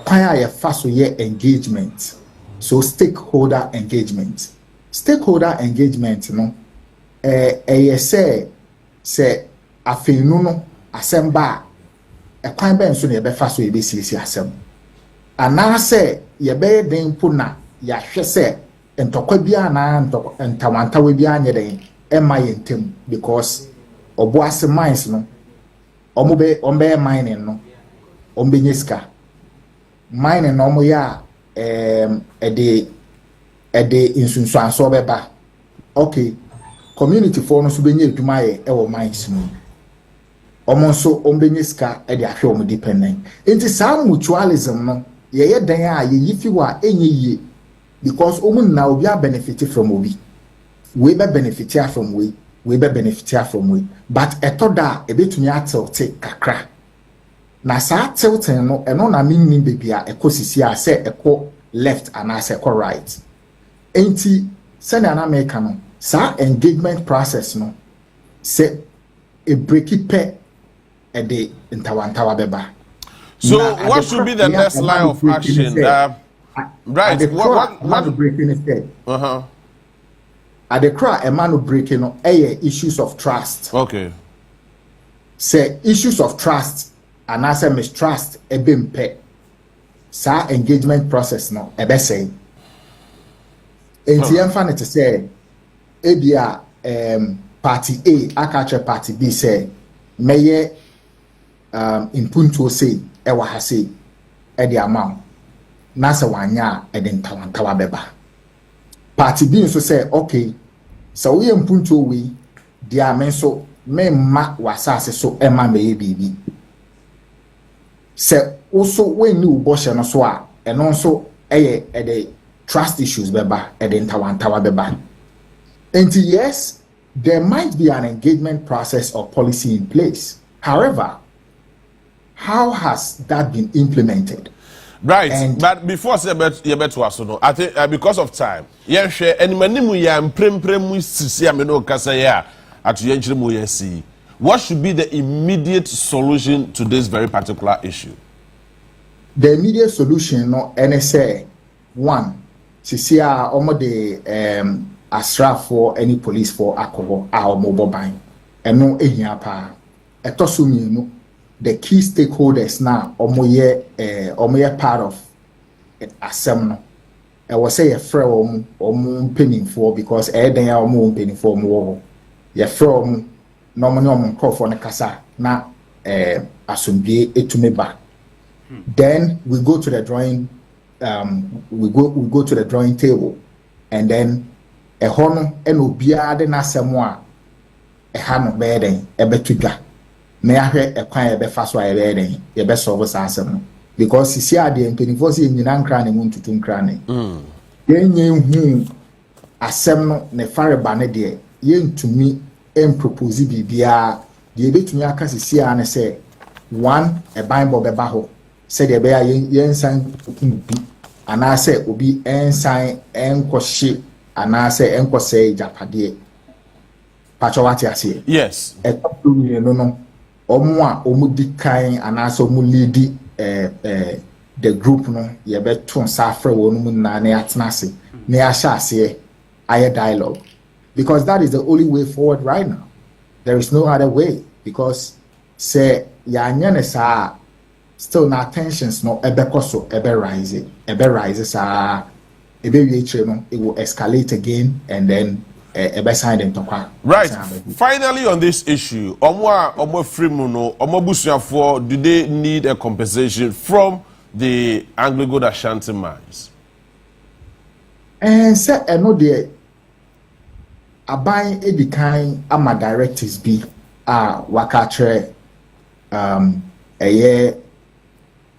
kwan a ye fa so ye engagement, so stakeholder engagement no eye se afenu no asemba a kwan ben so na ye be fa so ye be sisi asem ana se ye be den puna ya hwese entokwa bia na ntawantawe bia nyeden ema yentem because oboase mines no ombe mining no ombe nyeska mining no mo ya ede insunsuanso beba okay community for no so benye adwuma ye ewo mines no omonso ombe nyeska ede ahwe omo dependent enti sa mutualism no ye dan a ye yifi wa enye ye because omun na obi a benefit from obi we be benefit from we be benefit from we but etoda ebetumi atilte kakra na sa tilting no eno na minni bebia ekosisi a se eko left and as eko right enti se na America no sa engagement process no se e break it pe e de ntawantawa beba. So what should be the next line of action? Right. What breaking is there? At the cry, a man breaking on issues of trust. Okay. Say issues of trust and answer mistrust a bim pet. Sa engagement process no a be say. Enti fan to say ebia party A akache party B say meye impunto say ewa ha say e the amount. Nasa wanya edentawantawa beba. Party B so say okay, so we mpunto we dia men so me ma wasase so ema me bibi. Se also when you boshe no so a eno so eye the trust issues beba edentawantawa beba. And yes, there might be an engagement process or policy in place. However, how has that been implemented? Right, but before I to us, I think because of time, yeah, share any manimu ya mprem sisi ameno kasa ya at yenchrimu yesi. What should be the immediate solution to this very particular issue? The immediate solution, no, NSA one, sisi a omo de asra for any police for alcohol our mobile buying, and no ehia pa. Etosumi no. The key stakeholders now omoye part of asem no I was say a friend penning for because then penning for more your from no call for kasa na asumbi etume ba. Then we go to the drawing we go to the drawing table and then a hono and obia de na semwa e ha no be den e betudwa me ahwe ekwan ebe fa so ayebe den ye be solve asem because sisi ade mpenifo se nyina nkra ne muntutu nkra ne yenye hu asem no ne fareba ne de ye ntumi propose bibia de betumi aka sisi a ne se one e bible beba ho se de be ya yensan bi ana se obi ensan enkohye ana se enkose japade pacho wati ase yes e top no omo a omudi kan anase omo lead the group no ye beto safre wonu mu na na atenase na ya hya ase aye dialogue because that is the only way forward right now. There is no other way, because say ya still na tensions no ebekoso rise sa it will escalate again, and then sign them to right. Finally, on this issue, do they need a compensation from the AngloGold Ashanti mines? And say I know the abide the kind ama directives be wakatre a year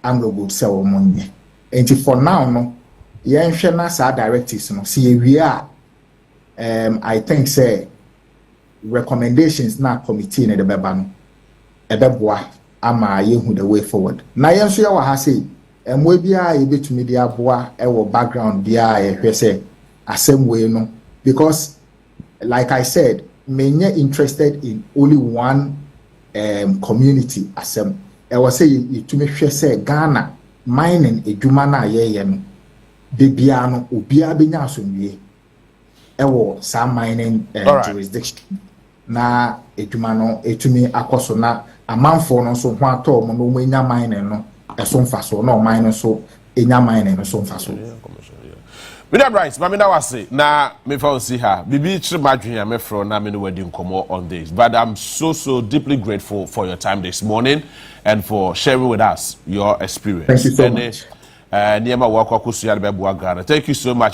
AngloGold sell money. And for now no yen share sa directives no see we are I think say recommendations na committee in the beba no ebeboa ama yehu the way forward na yen so ya wa ha say we bia ye betumi dia boa e wo background bia ye hwe say asem way no, because like I said, menye interested in only one community asem e was say you to make sure say Ghana mining edwuma na ye no de bia no obia benya asomwie ewo sa mining jurisdiction na edwuma no etumi akoso na amanfo no so ho ato mo no menya mining no eso mfaso na mining so enya mining no so mfaso. Madam Rice, Mamina was say, na me found see her. Bibi Chimadrian, me from na me wedding come on this. But I'm so deeply grateful for your time this morning and for sharing with us your experience. Thank you so much. Thank you so much.